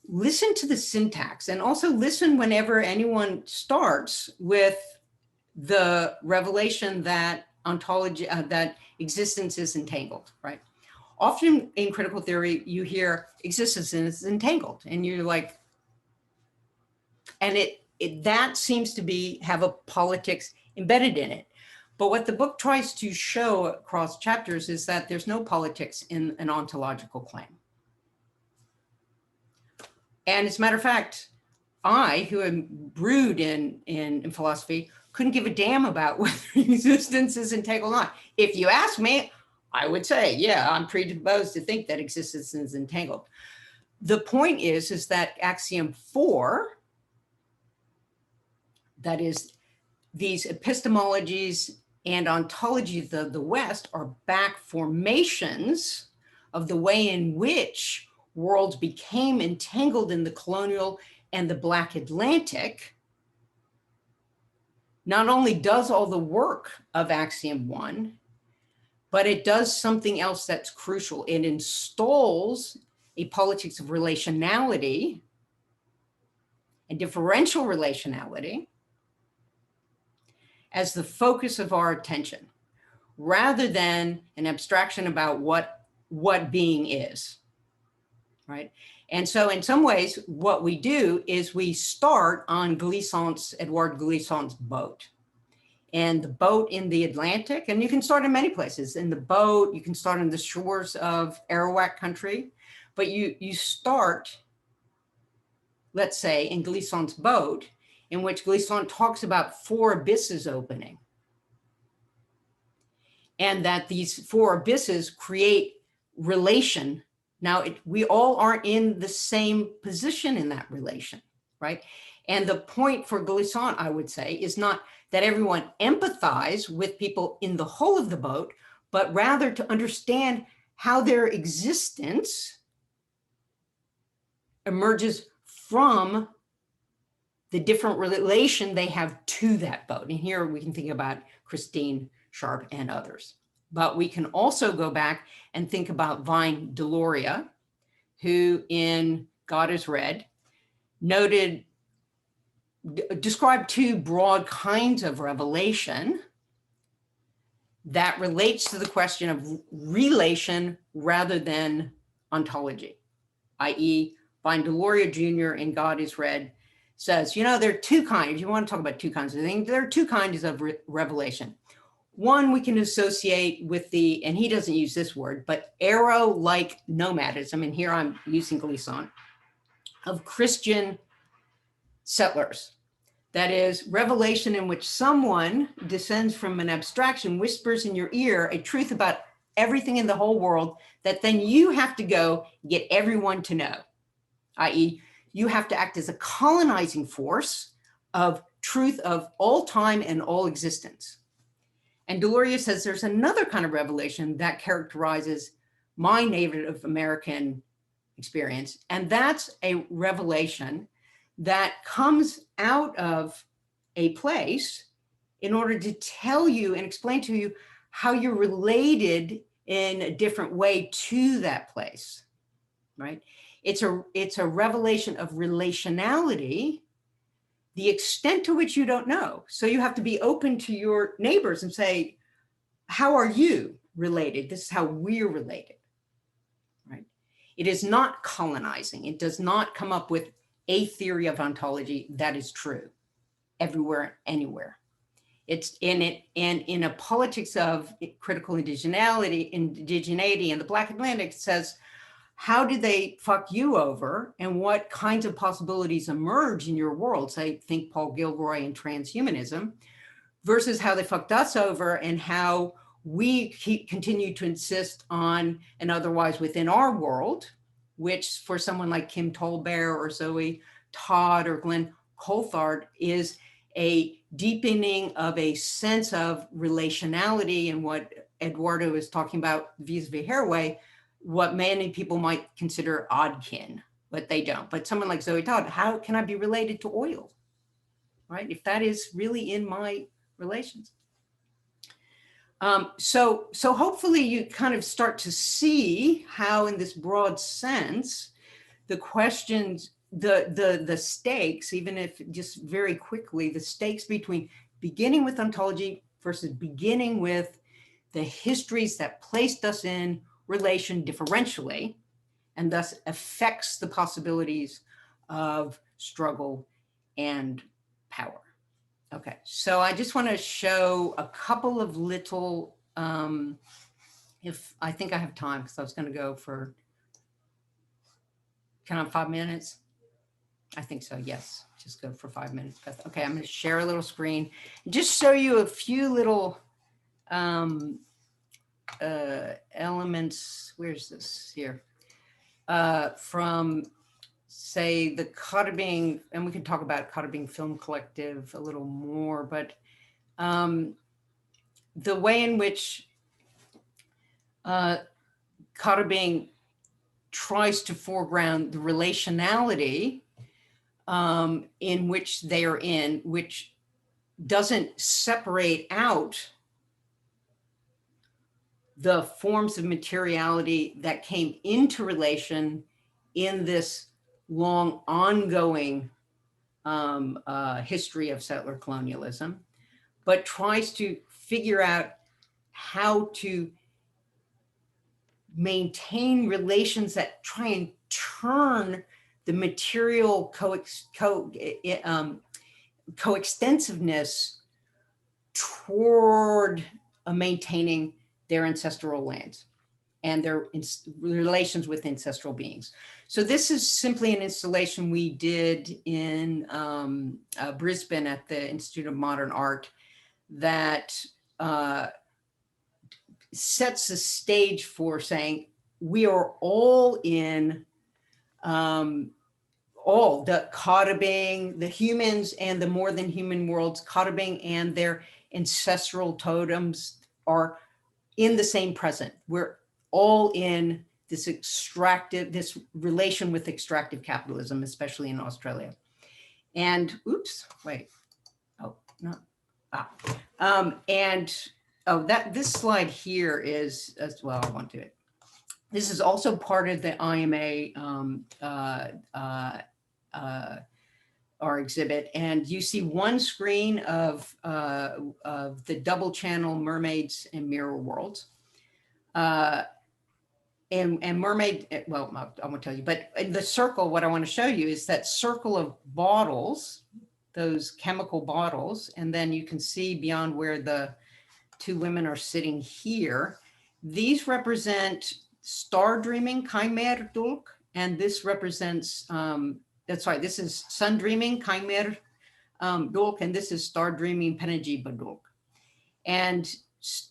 listen to the syntax and also listen whenever anyone starts with the revelation that ontology, that existence is entangled, right? Often in critical theory, you hear existence is entangled and you're like, and that seems to have a politics embedded in it. But what the book tries to show across chapters is that there's no politics in an ontological claim. And as a matter of fact, I, who am brewed in philosophy, couldn't give a damn about whether existence is entangled or not. If you ask me, I would say, yeah, I'm predisposed to think that existence is entangled. The point is that axiom 4, that is, these epistemologies and ontologies of the West are back formations of the way in which worlds became entangled in the colonial and the Black Atlantic, not only does all the work of axiom 1, but it does something else that's crucial. It installs a politics of relationality and differential relationality as the focus of our attention, rather than an abstraction about what being is, right? And so in some ways, what we do is we start on Edouard Glissant's boat. And the boat in the Atlantic, and you can start in many places. In the boat, you can start on the shores of Arawak country, but you start, let's say, in Glissant's boat, in which Glissant talks about 4 abysses opening. And that these 4 abysses create relation. Now, we all aren't in the same position in that relation, right? And the point for Glissant, I would say, is not that everyone empathize with people in the whole of the boat, but rather to understand how their existence emerges from the different relation they have to that boat. And here we can think about Christine Sharp and others. But we can also go back and think about Vine Deloria, who in God is Red described 2 broad kinds of revelation that relates to the question of relation rather than ontology, i.e. Vine Deloria Jr. in God is Red says, there are 2 kinds, if you want to talk about 2 kinds of things, there are 2 kinds of revelation. One we can associate with and he doesn't use this word, but arrow-like nomadism, and here I'm using Glissant, of Christian settlers. That is, revelation in which someone descends from an abstraction, whispers in your ear a truth about everything in the whole world that then you have to go get everyone to know, i.e. you have to act as a colonizing force of truth of all time and all existence. And Deloria says there's another kind of revelation that characterizes my Native American experience, and that's a revelation that comes out of a place in order to tell you and explain to you how you're related in a different way to that place, right? It's a revelation of relationality, the extent to which you don't know. So you have to be open to your neighbors and say, how are you related? This is how we're related, right? It is not colonizing. It does not come up with a theory of ontology that is true everywhere, anywhere. It's in it, and in a politics of critical indigeneity in the Black Atlantic, it says, how did they fuck you over, and what kinds of possibilities emerge in your world? Say, think Paul Gilroy and transhumanism, versus how they fucked us over and how we continue to insist on an otherwise within our world, which for someone like Kim Tolbert or Zoe Todd or Glenn Coulthard is a deepening of a sense of relationality, and what Eduardo is talking about vis-a-vis Haraway, what many people might consider oddkin, but they don't. But someone like Zoe Todd, how can I be related to oil, right? If that is really in my relations. So hopefully you kind of start to see how, in this broad sense, the questions, the stakes, even if just very quickly, the stakes between beginning with ontology versus beginning with the histories that placed us in relation differentially, and thus affects the possibilities of struggle and power. Okay, so I just want to show a couple of little, if I think I have time, because I was going to go for, can I have 5 minutes? I think so, yes, just go for 5 minutes. Okay, I'm going to share a little screen, just show you a few little elements. Where's this here? From, say, the Cottabing, and we can talk about Cottabing Film Collective a little more, but the way in which Cottabing tries to foreground the relationality in which they are in, which doesn't separate out the forms of materiality that came into relation in this long ongoing history of settler colonialism, but tries to figure out how to maintain relations that try and turn the material coextensiveness toward maintaining their ancestral lands and their relations with ancestral beings. So this is simply an installation we did in Brisbane at the Institute of Modern Art that sets the stage for saying we are all in all the Cottabing, the humans and the more than human worlds, Cottabing and their ancestral totems are in the same present. We're all in this extractive, this relation with extractive capitalism, especially in Australia. And oops, wait, oh, no, this slide here is, as well, I want to do it. This is also part of the IMA our exhibit, and you see one screen of the double channel mermaids and mirror worlds. And mermaid, well, I won't tell you, but in the circle, what I want to show you is that circle of bottles, those chemical bottles, and then you can see beyond where the two women are sitting here. These represent star dreaming, Chimère Dulk, and this represents, that's right, this is sun dreaming, Chimère Dulk, and this is star dreaming, Penajiba Dulk. And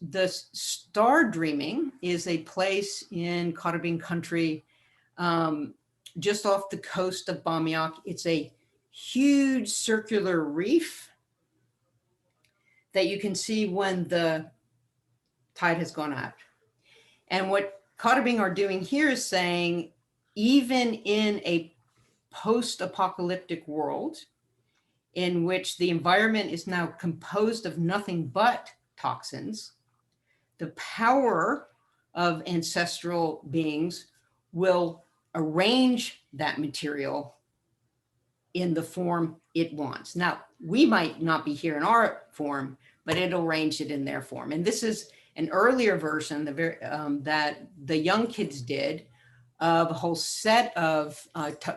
the star dreaming is a place in Cottabing country, just off the coast of Bamiak. It's a huge circular reef that you can see when the tide has gone out. And what Cottabing are doing here is saying, even in a post-apocalyptic world in which the environment is now composed of nothing but toxins, the power of ancestral beings will arrange that material in the form it wants. Now, we might not be here in our form, but it'll arrange it in their form. And this is an earlier version that the young kids did of a whole set of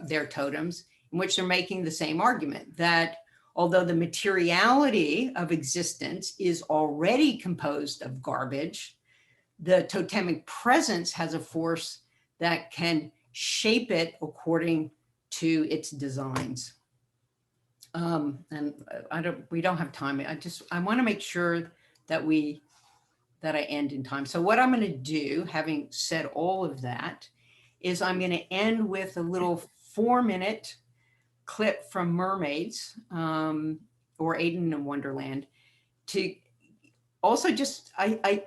their totems, in which they're making the same argument, that although the materiality of existence is already composed of garbage, the totemic presence has a force that can shape it according to its designs. And we don't have time. I want to make sure that I end in time. So what I'm going to do, having said all of that, is I'm going to end with a little 4-minute clip from Mermaids, or Aiden in Wonderland, to also just, I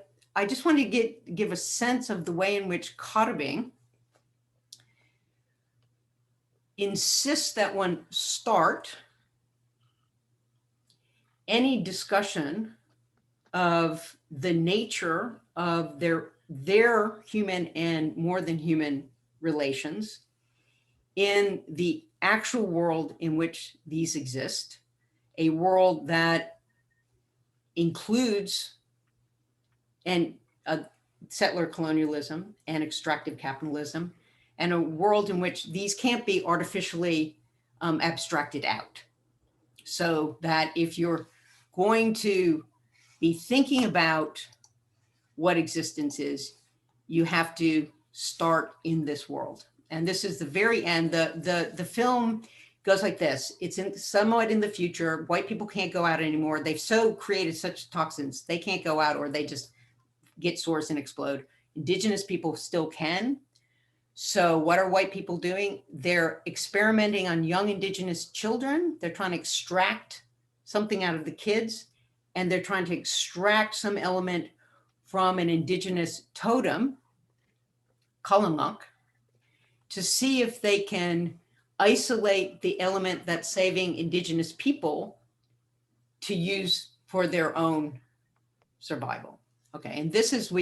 just want to give a sense of the way in which Kottebing insists that one start any discussion of the nature of their human and more than human relations in the actual world in which these exist, a world that includes settler colonialism and extractive capitalism, and a world in which these can't be artificially abstracted out. So that if you're going to be thinking about what existence is, you have to start in this world. And this is the very end. The film goes like this. It's somewhat in the future. White people can't go out anymore. They've so created such toxins, they can't go out, or they just get sores and explode. Indigenous people still can. So what are white people doing? They're experimenting on young indigenous children. They're trying to extract something out of the kids, and they're trying to extract some element from an indigenous totem, Kalanuk, to see if they can isolate the element that's saving indigenous people to use for their own survival. Okay, and this is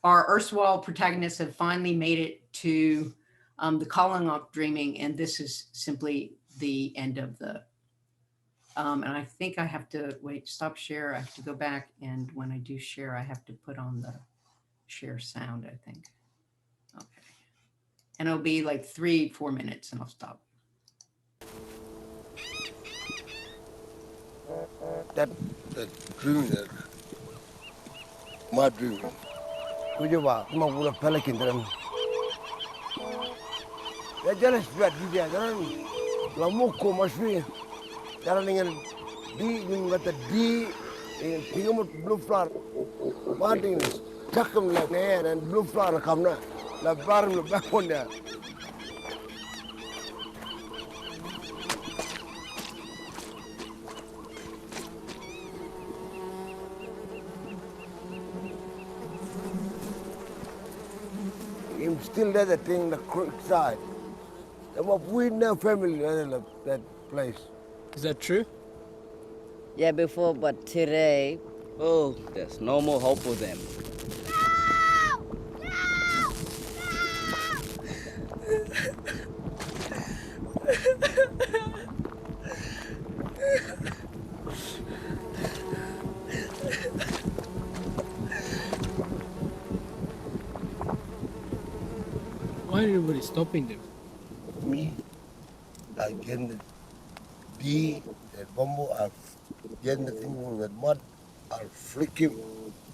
our erstwhile protagonists have finally made it to the Kalanuk dreaming, and this is simply the end of the, and I think I have to, stop share, I have to go back, and when I do share, I have to put on the share sound, I think. Okay, and it'll be like 3-4 minutes and I'll stop. That dream, my dream. Kujawa, cuma pula pelikan dalam. Ya jelas buat dia, jangan lamuko masih. Jangan dengan kata tinggal blue flower. Martin, cakap lah ni dan blue flower kamna, la baru le bakonnya. Still there, that thing, the creek side. We know family that place. Is that true? Yeah, before, but today, oh, there's no more hope for them. Why is everybody stopping them? Me, I get the bamboo, I'll get the thing with mud, I'll flick him,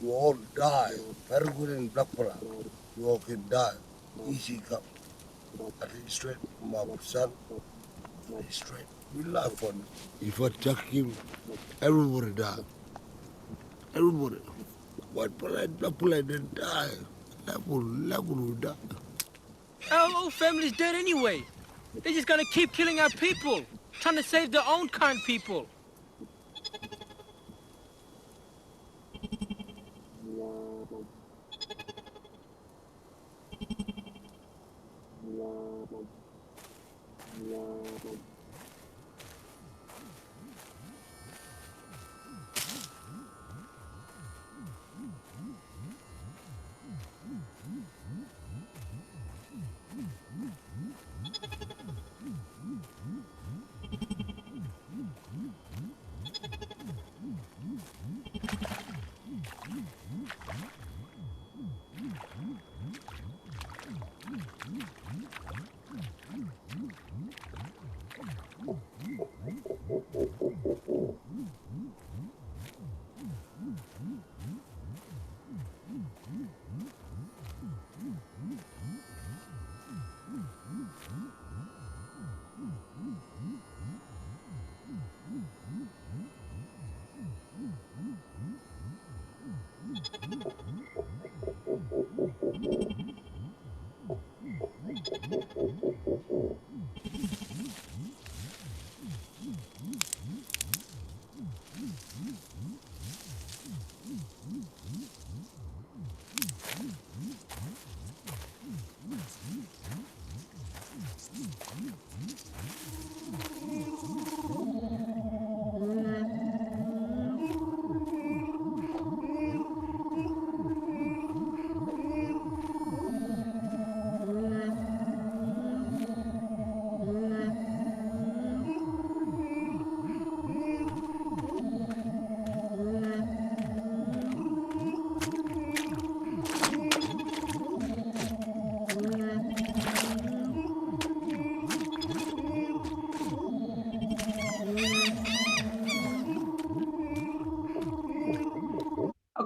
you all die. Very good in Black Pula, you all can die. Easy come. I think straight, my son, straight. We laugh on it. If I chuck him, everybody die. Everybody. White Pula, Black Pula didn't die. Level will die. Our whole family's dead anyway. They're just gonna keep killing our people, trying to save their own kind people.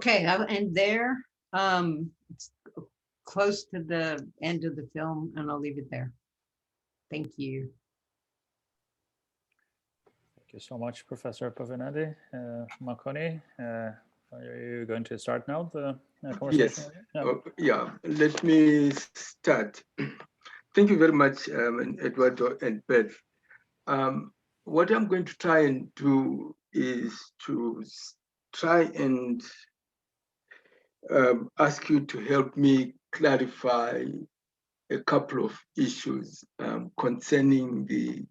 Okay, I'll end there. It's close to the end of the film, and I'll leave it there. Thank you. Thank you so much, Professor Povinelli. Marconi, are you going to start now the conversation? Yes. Yeah, let me start. Thank you very much, Eduardo and Beth. What I'm going to try and do is to try and ask you to help me clarify a couple of issues concerning the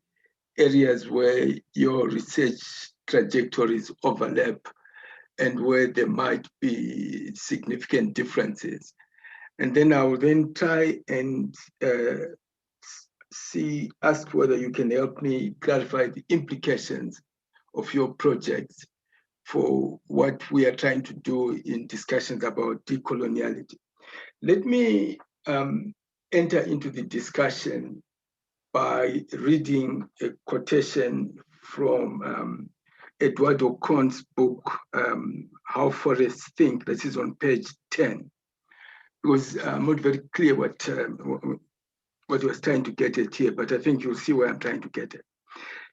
areas where your research trajectories overlap and where there might be significant differences. And then I will then try and ask whether you can help me clarify the implications of your projects for what we are trying to do in discussions about decoloniality. Let me enter into the discussion by reading a quotation from Eduardo Kohn's book, How Forests Think. This is on page 10. Because I'm not very clear what he was trying to get at here, but I think you'll see where I'm trying to get at.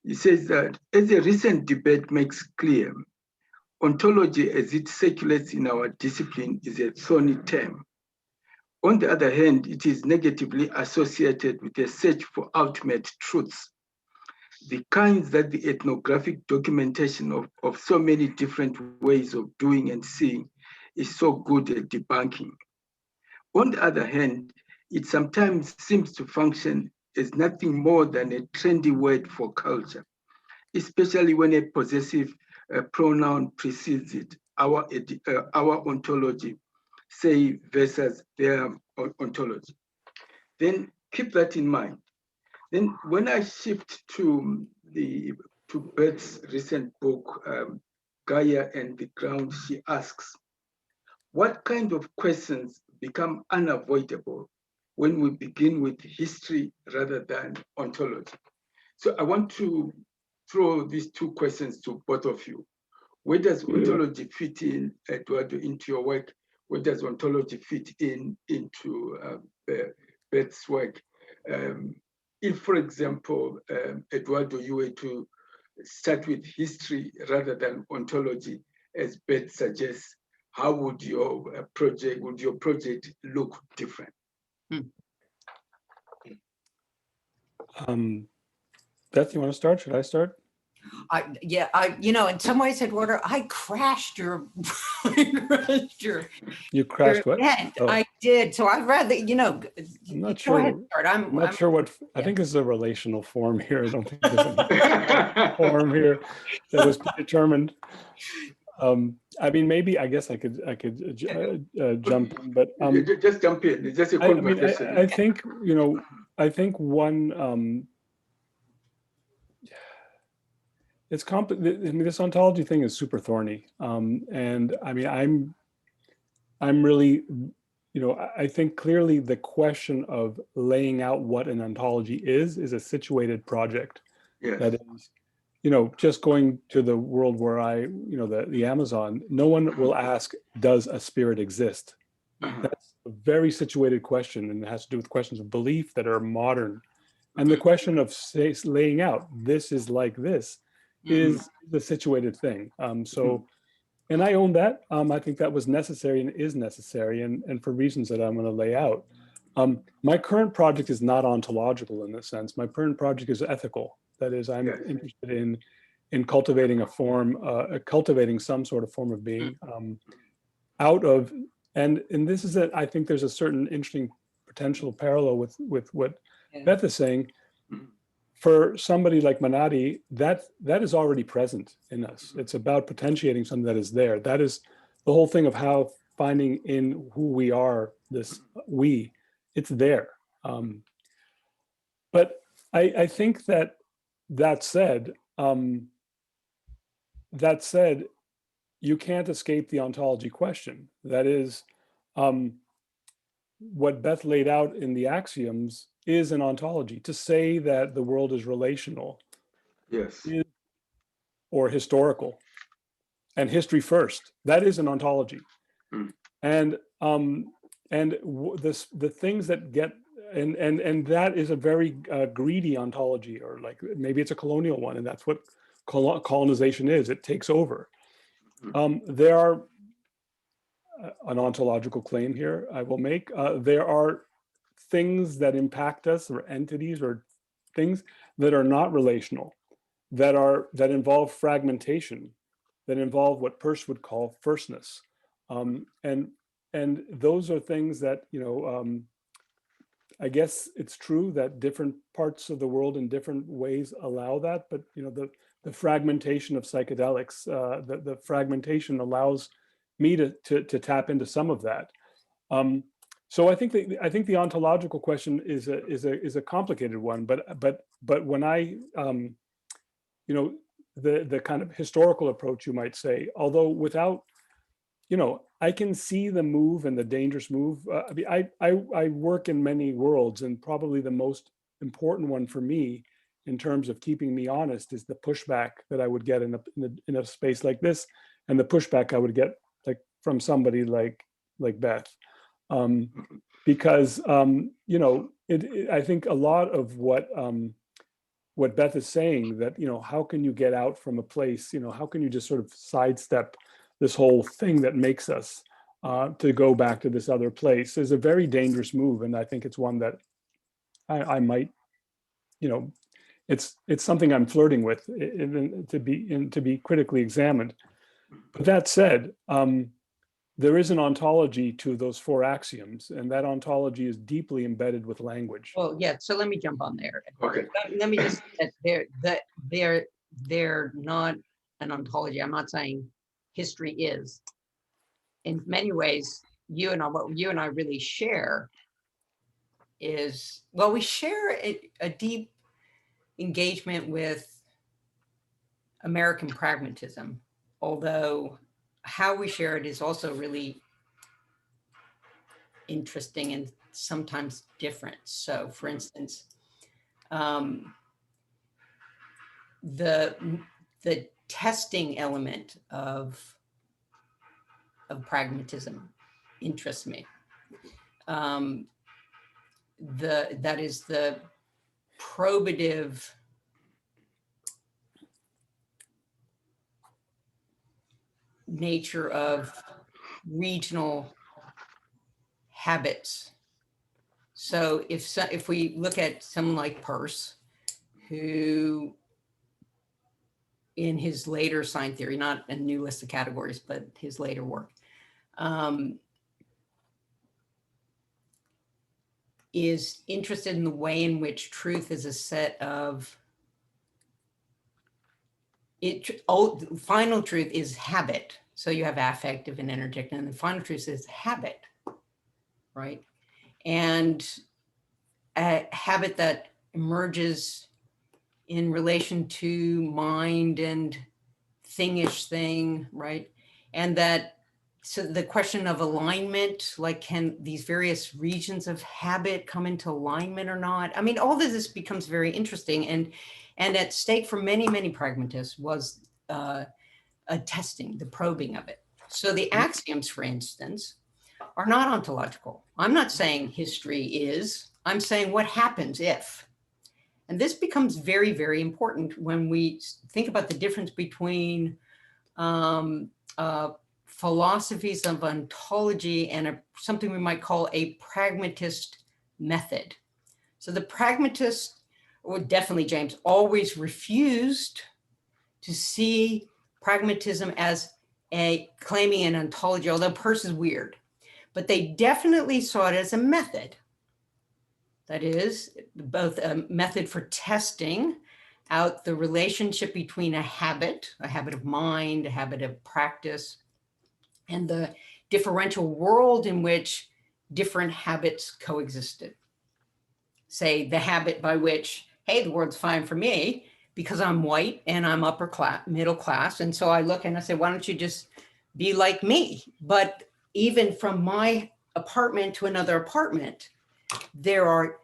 He says that, as a recent debate makes clear, ontology as it circulates in our discipline is a thorny term. On the other hand, it is negatively associated with a search for ultimate truths, the kinds that the ethnographic documentation of so many different ways of doing and seeing is so good at debunking. On the other hand, it sometimes seems to function as nothing more than a trendy word for culture, especially when a possessive pronoun precedes it, our ontology, say, versus their ontology. Then keep that in mind. Then when I shift to Beth's recent book, Gaia and the Ground, she asks, what kind of questions become unavoidable when we begin with history rather than ontology? So I want to throw these two questions to both of you. Where does ontology fit in, Eduardo, into your work? Where does ontology fit into Beth's work? If, for example, Eduardo, you were to start with history rather than ontology, as Beth suggests, how would your project look different? Beth, you want to start? Should I start? In some ways, Eduardo, I crashed your, You crashed what? Oh. I did. So I'd rather, I'm not sure. I'm not sure what. I think this is a relational form here. I don't think there's any form here that was predetermined. I mean, maybe I guess I could jump in, but just jump in. It's just a conversation. I think I think one. It's complicated. I mean, this ontology thing is super thorny, and I mean, I'm really, I think clearly the question of laying out what an ontology is a situated project. Yes. That is, just going to the world where the Amazon, no one will ask, does a spirit exist? That's a very situated question, and it has to do with questions of belief that are modern. And the question of laying out, this is like this, is the situated thing. And I own that. I think that was necessary and is necessary, and for reasons that I'm going to lay out. My current project is not ontological in this sense. My current project is ethical. That is, I'm interested in cultivating a form, cultivating some sort of form of being out of, and this is it. I think there's a certain interesting potential parallel with what Beth is saying. For somebody like Manati, that is already present in us. It's about potentiating something that is there. That is the whole thing of how finding in who we are, this we, it's there. But I think that said, you can't escape the ontology question. That is, what Beth laid out in the axioms is an ontology. To say that the world is relational, yes, or historical, and history first, that is an ontology. The things that get, and that is a very greedy ontology, or like maybe it's a colonial one, and that's what colonization is. It takes over. There are an ontological claim here I will make. There are things that impact us, or entities or things that are not relational, that involve fragmentation, that involve what Peirce would call firstness. And those are things that, I guess it's true that different parts of the world in different ways allow that, but the fragmentation of psychedelics, the fragmentation allows me to tap into some of that. So I think the ontological question is a complicated one, but when I the kind of historical approach, you might say, although without, I can see the move and the dangerous move. I work in many worlds, and probably the most important one for me in terms of keeping me honest is the pushback that I would get in a space like this, and the pushback I would get like from somebody like Beth, because I think a lot of what Beth is saying, that how can you get out from a place, how can you just sort of sidestep this whole thing that makes us to go back to this other place, is a very dangerous move. And I think it's one that I might, it's something I'm flirting with to be critically examined. But that said, there is an ontology to those four axioms, and that ontology is deeply embedded with language. Well, yeah, so let me jump on there. Okay. Let me just, they're not an ontology. I'm not saying history is. In many ways, what you and I really share is, well, we share a deep engagement with American pragmatism, although how we share it is also really interesting and sometimes different. So for instance, the testing element of pragmatism interests me. That is the probative nature of regional habits. So if we look at someone like Peirce, who in his later sign theory, not a new list of categories, but his later work, is interested in the way in which truth is a set of, final truth is habit. So you have affective and energetic, and the final truth is habit, right? And a habit that emerges in relation to mind and thingish thing, right? And that, so the question of alignment, like can these various regions of habit come into alignment or not? I mean, all of this becomes very interesting, and at stake for many, many pragmatists was a testing, the probing of it. So the axioms, for instance, are not ontological. I'm not saying history is, I'm saying what happens if. And this becomes very, very important when we think about the difference between philosophies of ontology and something we might call a pragmatist method. So the pragmatists, or definitely James, always refused to see pragmatism as claiming an ontology, although Peirce is weird, but they definitely saw it as a method. That is, both a method for testing out the relationship between a habit of mind, a habit of practice, and the differential world in which different habits coexisted. Say the habit by which, hey, the world's fine for me because I'm white and I'm upper class, middle class. And so I look and I say, why don't you just be like me? But even from my apartment to another apartment, there are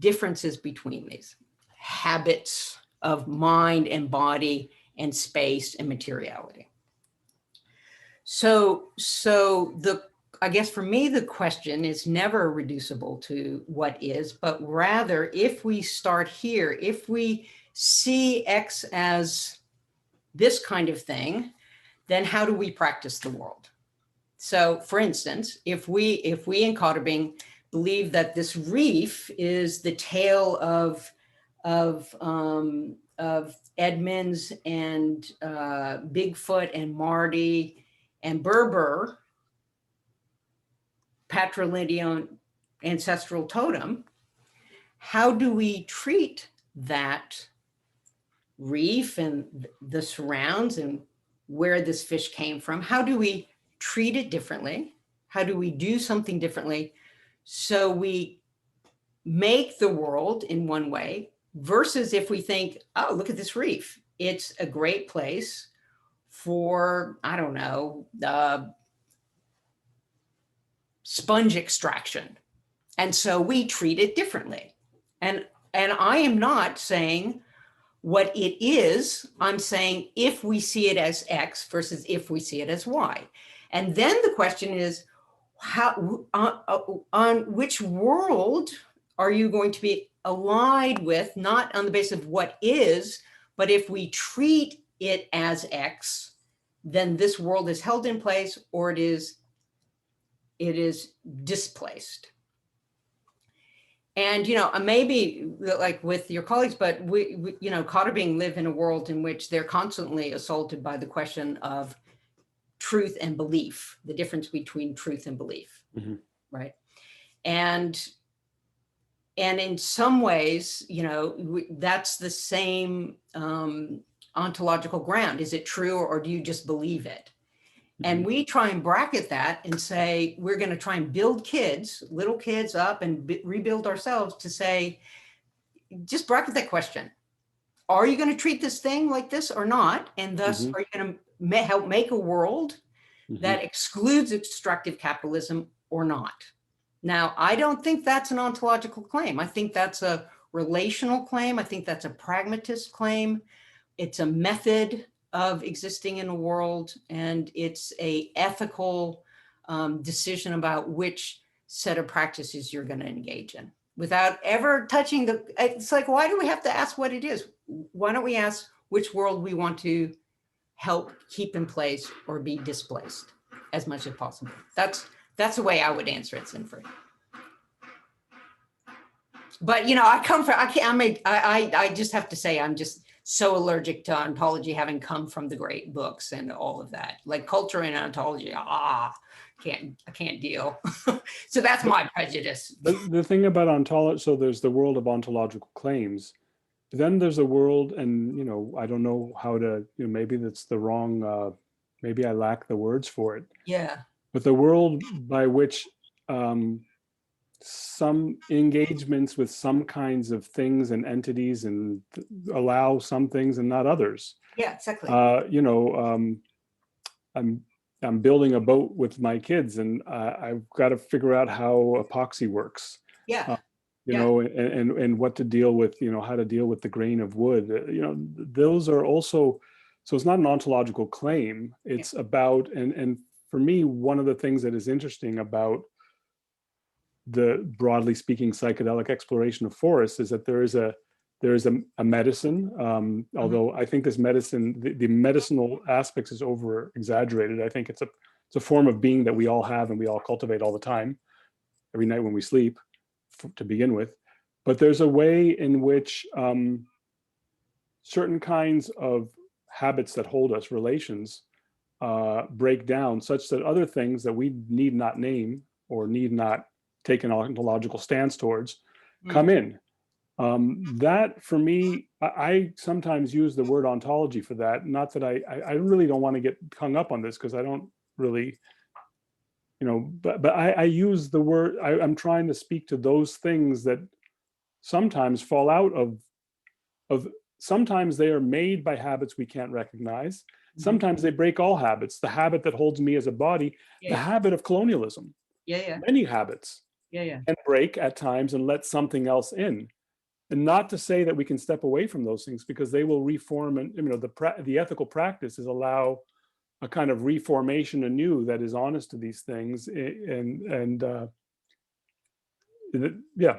differences between these habits of mind and body and space and materiality. So I guess for me, the question is never reducible to what is, but rather if we start here, if we see X as this kind of thing, then how do we practice the world? So for instance, if we in Cotterbing believe that this reef is the tale of Edmonds and Bigfoot and Marty and Berber, patrilineal ancestral totem, how do we treat that reef and the surrounds and where this fish came from? How do we treat it differently? How do we do something differently so we make the world in one way, versus if we think, oh, look at this reef. It's a great place for, I don't know, sponge extraction. And so we treat it differently. And I am not saying what it is, I'm saying if we see it as X versus if we see it as Y. And then the question is, how on which world are you going to be allied with, not on the basis of what is, but if we treat it as X, then this world is held in place or it is displaced. And, you know, maybe like with your colleagues, but we you know, Cotterbing live in a world in which they're constantly assaulted by the question of truth and belief, the difference between truth and belief, right? And in some ways, you know, that's the same ontological ground. Is it true or do you just believe it? And we try and bracket that and say, we're going to try and build kids, little kids up and rebuild ourselves to say, just bracket that question. Are you going to treat this thing like this or not? And thus, are you going to help make a world that excludes extractive capitalism or not? Now, I don't think that's an ontological claim. I think that's a relational claim. I think that's a pragmatist claim. It's a method of existing in a world, and it's a ethical decision about which set of practices you're going to engage in without ever touching the, it's like, why do we have to ask what it is? Why don't we ask which world we want to help keep in place or be displaced as much as possible? That's the way I would answer it, Sinford. But, you know, I just have to say, I'm just so allergic to ontology, having come from the great books and all of that, like culture and ontology. I can't deal. So that's my prejudice. The thing about ontology, so there's the world of ontological claims. Then there's a world, and, you know, I don't know how to, you know, maybe that's the wrong, maybe I lack the words for it. Yeah. But the world by which some engagements with some kinds of things and entities and allow some things and not others. Yeah, exactly. You know, I'm building a boat with my kids, and I've got to figure out how epoxy works. Yeah. You know, and what to deal with, you know, how to deal with the grain of wood. You know, those are also, so it's not an ontological claim. It's about, and for me, one of the things that is interesting about the, broadly speaking, psychedelic exploration of forests is that there is a medicine, although I think this medicine, the medicinal aspects is over exaggerated. I think it's a form of being that we all have and we all cultivate all the time, every night when we sleep, to begin with. But there's a way in which certain kinds of habits that hold us, relations, break down such that other things that we need not name or need not take an ontological stance towards come in. That, for me, I sometimes use the word ontology for that. Not that I really don't want to get hung up on this, because I don't really, you know, but I use the word, I'm trying to speak to those things that sometimes fall out of sometimes they are made by habits we can't recognize. Sometimes they break all habits. The habit that holds me as a body, the habit of colonialism. Many habits can break at times and let something else in. And not to say that we can step away from those things, because they will reform, and, you know, the ethical practice is allow a kind of reformation anew that is honest to these things. Yeah.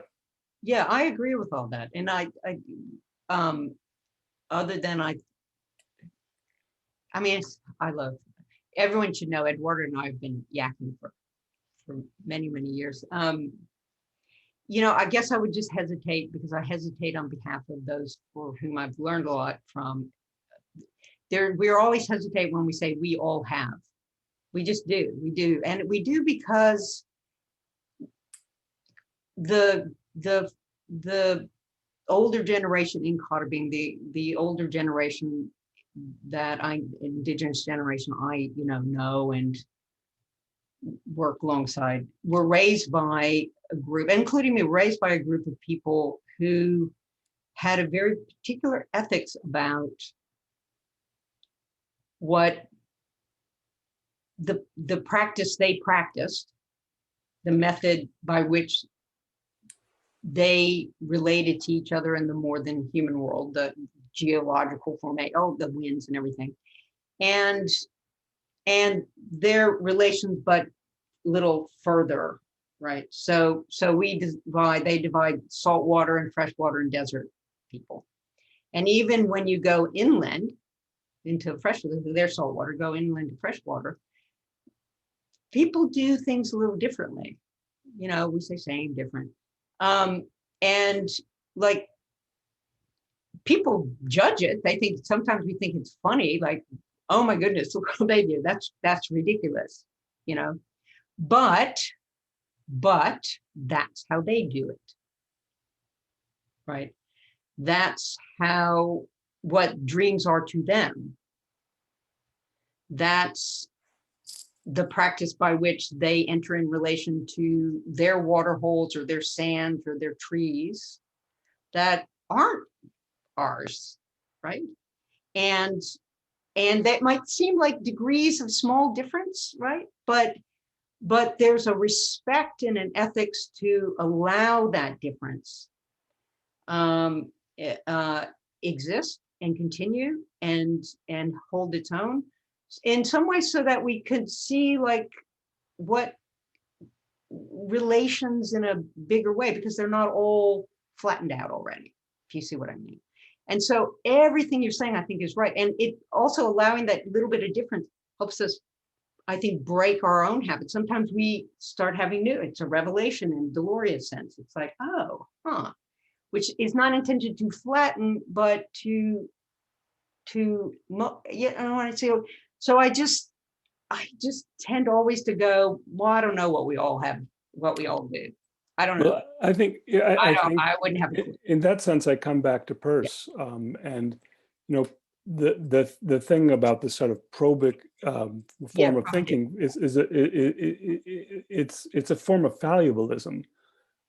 Yeah, I agree with all that. And other than I mean, I love, everyone should know Eduardo and I have been yakking for many, many years. You know, I guess I would just hesitate, because I hesitate on behalf of those for whom I've learned a lot from. We're always hesitate when we say we all have. We just do, we do. And we do because the older generation in Cotter being the older generation that indigenous generation I know and work alongside, were raised by a group, including me, raised by a group of people who had a very particular ethics about what the practice they practiced, the method by which they related to each other in the more than human world, the geological formation, the winds and everything, and their relations, but little further, right? So they divide saltwater and freshwater and desert people. And even when you go inland into freshwater, their saltwater, go inland to freshwater, people do things a little differently. You know, we say same, different. And like, people judge it. They think, sometimes we think it's funny, like, oh my goodness, look what they do. That's ridiculous, you know. But that's how they do it, right? That's what dreams are to them. That's the practice by which they enter in relation to their water holes or their sands or their trees that aren't ours, right? And that might seem like degrees of small difference, right? But there's a respect and an ethics to allow that difference exist and continue and hold its own in some ways, so that we could see like what relations in a bigger way, because they're not all flattened out already, if you see what I mean. And so everything you're saying, I think, is right. And it also, allowing that little bit of difference helps us, I think, break our own habits. Sometimes we start having it's a revelation in Deloria's sense. It's like, oh, which is not intended to flatten, but to so I just tend always to go, well, I don't know what we all have, what we all do. I don't know. Well, I think I wouldn't have. In that sense, I come back to Peirce, and you know, the thing about this sort of probic form of thinking is it's a form of fallibilism,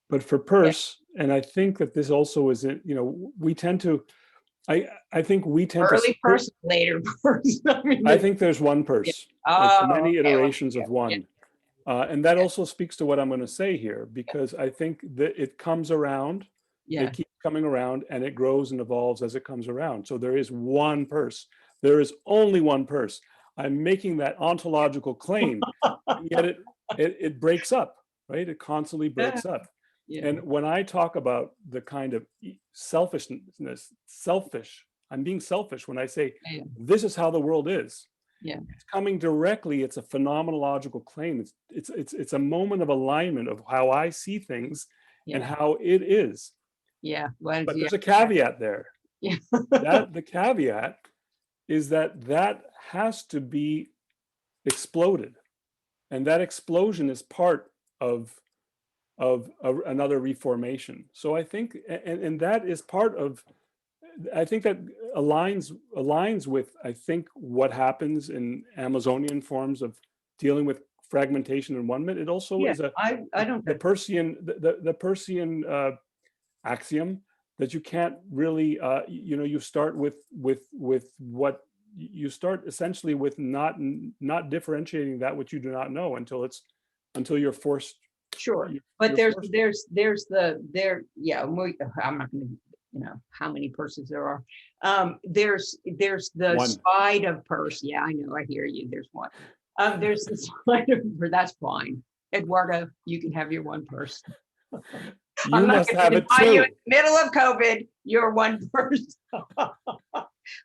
but for Peirce, and I think that this also is, you know, we tend to. I think we tend early to Peirce, later Peirce. I think there's one Peirce. There's many iterations of one. And that also speaks to what I'm going to say here, because I think that it comes around, it keeps coming around, and it grows and evolves as it comes around. So there is one Peirce. There is only one Peirce. I'm making that ontological claim, and yet it breaks up, right? It constantly breaks up. Yeah. And when I talk about the kind of selfishness, I'm being selfish when I say this is how the world is. Yeah, it's coming directly. It's a phenomenological claim. It's a moment of alignment of how I see things and how it is. Yeah, well, but there's a caveat there. Yeah, that the caveat is that has to be exploded, and that explosion is part of another reformation. So I think, and that is part of. I think that aligns with, I think, what happens in Amazonian forms of dealing with fragmentation and one-ment. It also is the Peircean axiom that you can't really, you start with what you start essentially with not differentiating that which you do not know until you're forced. Sure, but I'm not going to how many persons there are. There's the One. side of person. Yeah, I know, I hear you. There's one. There's the side of, that's fine. Eduardo, you can have your one person. You must have it You too. in the middle of COVID, you're one person.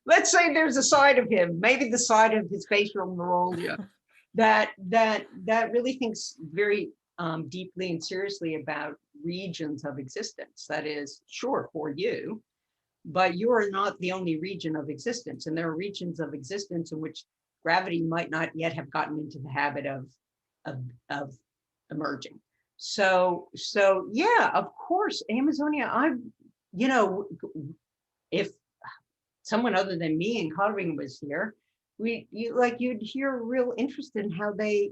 Let's say there's a side of him, maybe the side of his facial neuralgia, that really thinks very deeply and seriously about regions of existence. That is, sure, for you, but you are not the only region of existence, and there are regions of existence in which gravity might not yet have gotten into the habit of emerging. So yeah, of course, Amazonia. If someone other than me and Codring was here, you'd hear real interest in how they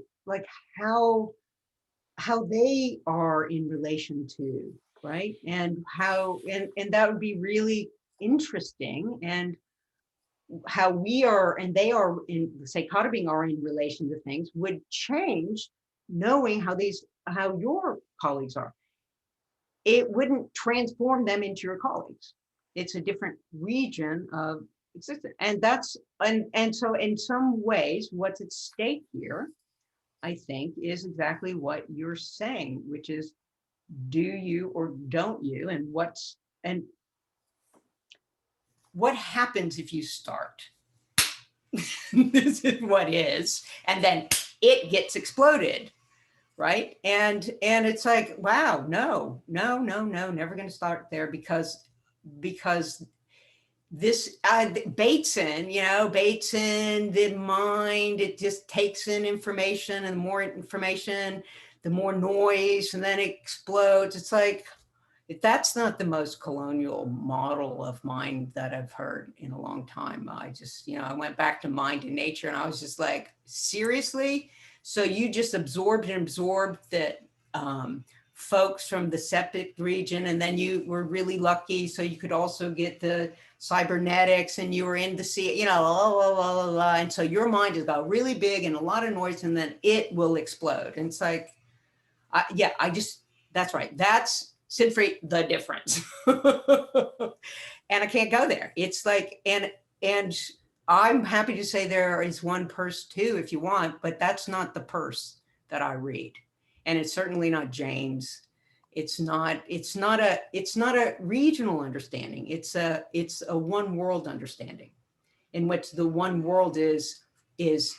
are in relation to, right, and how and that would be really interesting, and how we are and they are in, say, Codring are in relation to things would change, knowing how your colleagues are. It wouldn't transform them into your colleagues. It's a different region of existence. And so in some ways, what's at stake here, I think, is exactly what you're saying, which is, do you or don't you, and what happens if you start? This is what is, and then it gets exploded, right? And it's like, wow, no, never going to start there, because this baits in the mind. It just takes in information, and the more information, the more noise, and then it explodes. It's like, that's not the most colonial model of mind that I've heard in a long time. I just, I went back to Mind and Nature, and I was just like, seriously? So you just absorbed that folks from the septic region, and then you were really lucky, so you could also get the cybernetics, and you were in the sea, and so your mind has got really big and a lot of noise, and then it will explode. And it's like, that's right. That's Siegfried, the difference. And I can't go there. It's like, and I'm happy to say there is one purse too, if you want, but that's not the purse that I read. And it's certainly not James. It's not a regional understanding. It's a one world understanding, in which the one world is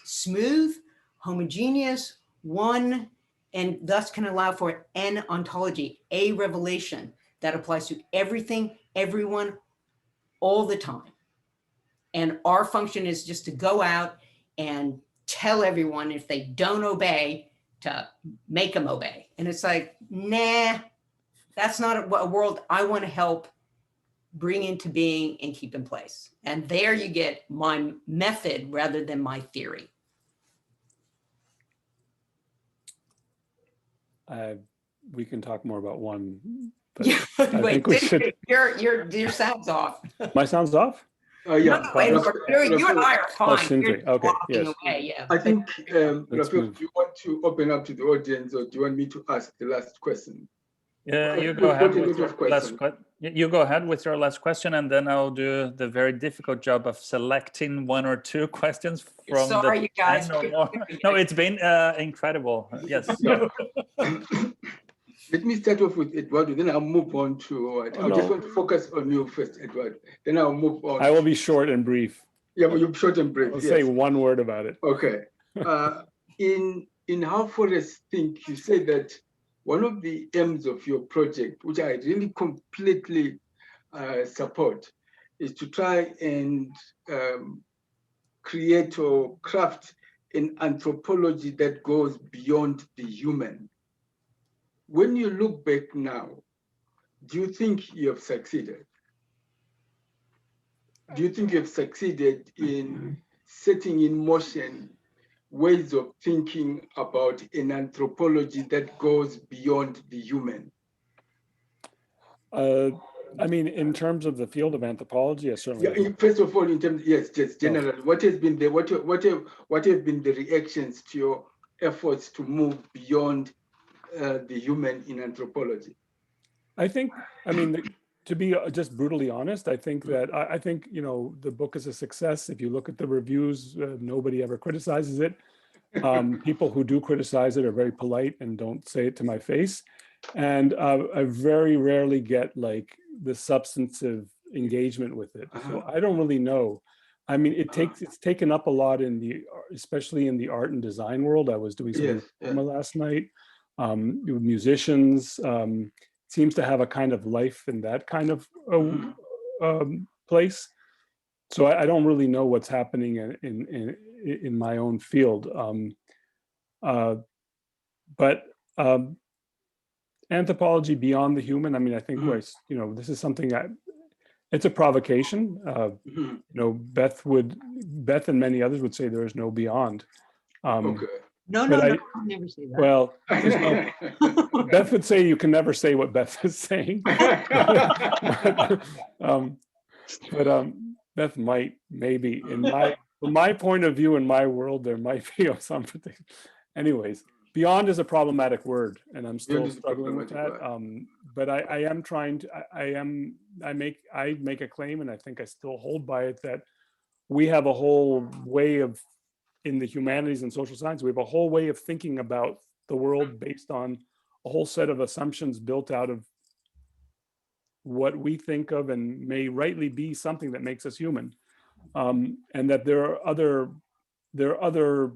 smooth, homogeneous, one, and thus can allow for an ontology, a revelation that applies to everything, everyone, all the time. And our function is just to go out and tell everyone, if they don't obey, to make them obey. And it's like, nah, that's not a world I want to help bring into being and keep in place. And there you get my method rather than my theory. We can talk more about one, but Yeah, I think we should. Your sound's off. My sound's off? Yeah. No, you and I are fine. You're okay, walking yes. away, yeah. I think, Let's Rafael, move. do you want to open up to the audience, or do you want me to ask the last question? Yeah, you We've go ahead got a with lot your of questions. You go ahead with your last question, and then I'll do the very difficult job of selecting one or two questions from Sorry, you guys. 10 or more. No, it's been incredible. Yes. Let me start off with Eduardo, then I'll move on to, I just want to focus on you first, Eduardo. Then I'll move on. I will be short and brief. Yeah, but you're short and brief. I'll yes. say one word about it. Okay. In How Forests Think, you say that one of the aims of your project, which I really completely support, is to try and create or craft an anthropology that goes beyond the human. When you look back now, do you think you have succeeded? Do you think you have succeeded in setting in motion ways of thinking about an anthropology that goes beyond the human? I mean, in terms of the field of anthropology, I certainly. Yeah, first of all, in terms, yes, just generally, what has been the what have been the reactions to your efforts to move beyond the human in anthropology? I think, I mean, to be just brutally honest, I think that I think, you know, the book is a success. If you look at the reviews, nobody ever criticizes it. People who do criticize it are very polite and don't say it to my face. And I very rarely get like the substantive engagement with it. So I don't really know. I mean, it's taken up a lot in the, especially in the art and design world. I was doing something last night with musicians. Seems to have a kind of life in that kind of place. So I don't really know what's happening in my own field. But anthropology beyond the human, I mean, I think you know, this is something it's a provocation. You know, Beth and many others would say there is no beyond. No, I'll never say that. Well, Beth would say you can never say what Beth is saying. Beth might, maybe, from my point of view, in my world, there might be some particular. Anyways, beyond is a problematic word, and I'm still struggling with that. But I am trying to. I make a claim, and I think I still hold by it, that we have a whole way of, in the humanities and social science, we have a whole way of thinking about the world based on a whole set of assumptions built out of what we think of and may rightly be something that makes us human, and that there are other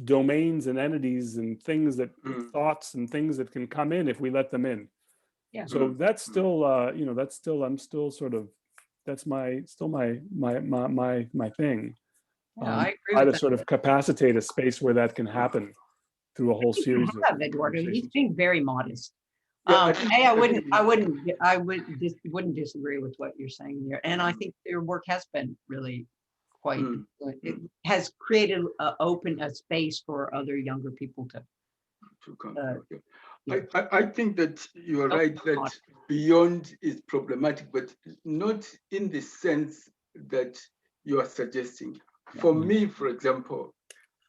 domains and entities and things that thoughts and things that can come in if we let them in. Yeah. So that's still you know, I'm still sort of, that's my thing. Yeah, I agree try with to sort of capacitate a space where that can happen through a whole series of Eduardo, he's being very modest. Yeah, I wouldn't disagree with what you're saying here, and I think your work has been really quite. It has created a space for other younger people to come. I think that you are right that beyond is problematic, but not in the sense that you are suggesting. For me, for example,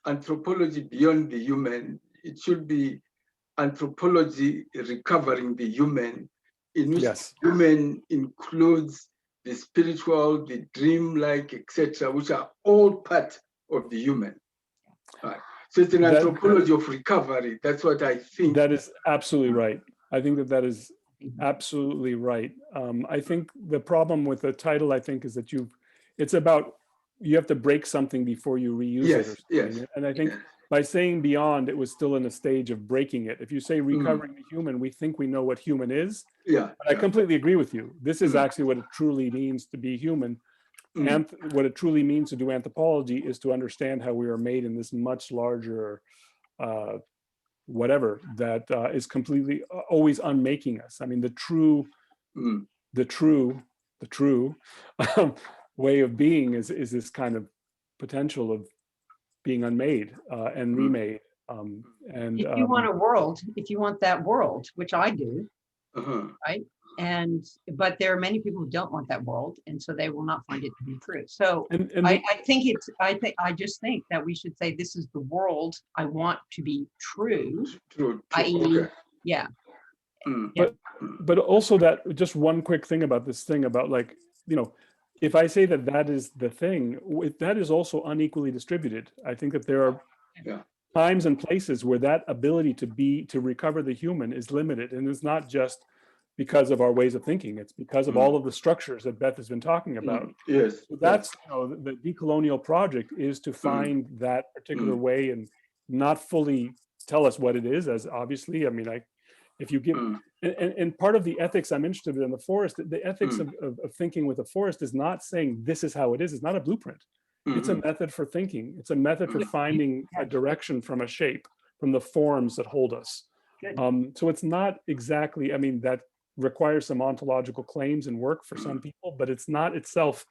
anthropology beyond the human, it should be anthropology recovering the human, in which human includes the spiritual, the dreamlike, etc., which are all part of the human. Right. So it's an anthropology of recovery. That's what I think. That is absolutely right. I think that is absolutely right. I think the problem with the title, I think, is that it's about, you have to break something before you reuse it. Or something. And I think by saying beyond, it was still in a stage of breaking it. If you say recovering the human, we think we know what human is. But I completely agree with you. This is actually what it truly means to be human. And what it truly means to do anthropology is to understand how we are made in this much larger whatever that is completely always unmaking us. I mean, the true way of being is this kind of potential of being unmade and remade. And if you want a world, if you want that world, which I do, right? But there are many people who don't want that world, and so they will not find it to be true. So I just think that we should say, this is the world I want to be true. But also, that just one quick thing about this thing about, like, you know, if I say that is the thing, that is also unequally distributed. I think that there are times and places where that ability to recover the human is limited, and it's not just because of our ways of thinking. It's because of all of the structures that Beth has been talking about. Yes. So that's, you know, the decolonial project is to find that particular way and not fully tell us what it is, as obviously, I mean, if you give, and part of the ethics I'm interested in the forest, the ethics of thinking with the forest is not saying this is how it is. It's not a blueprint. It's a method for thinking. It's a method for finding a direction from a shape, from the forms that hold us. So it's not exactly, I mean, that requires some ontological claims and work for some people, but it's not itself,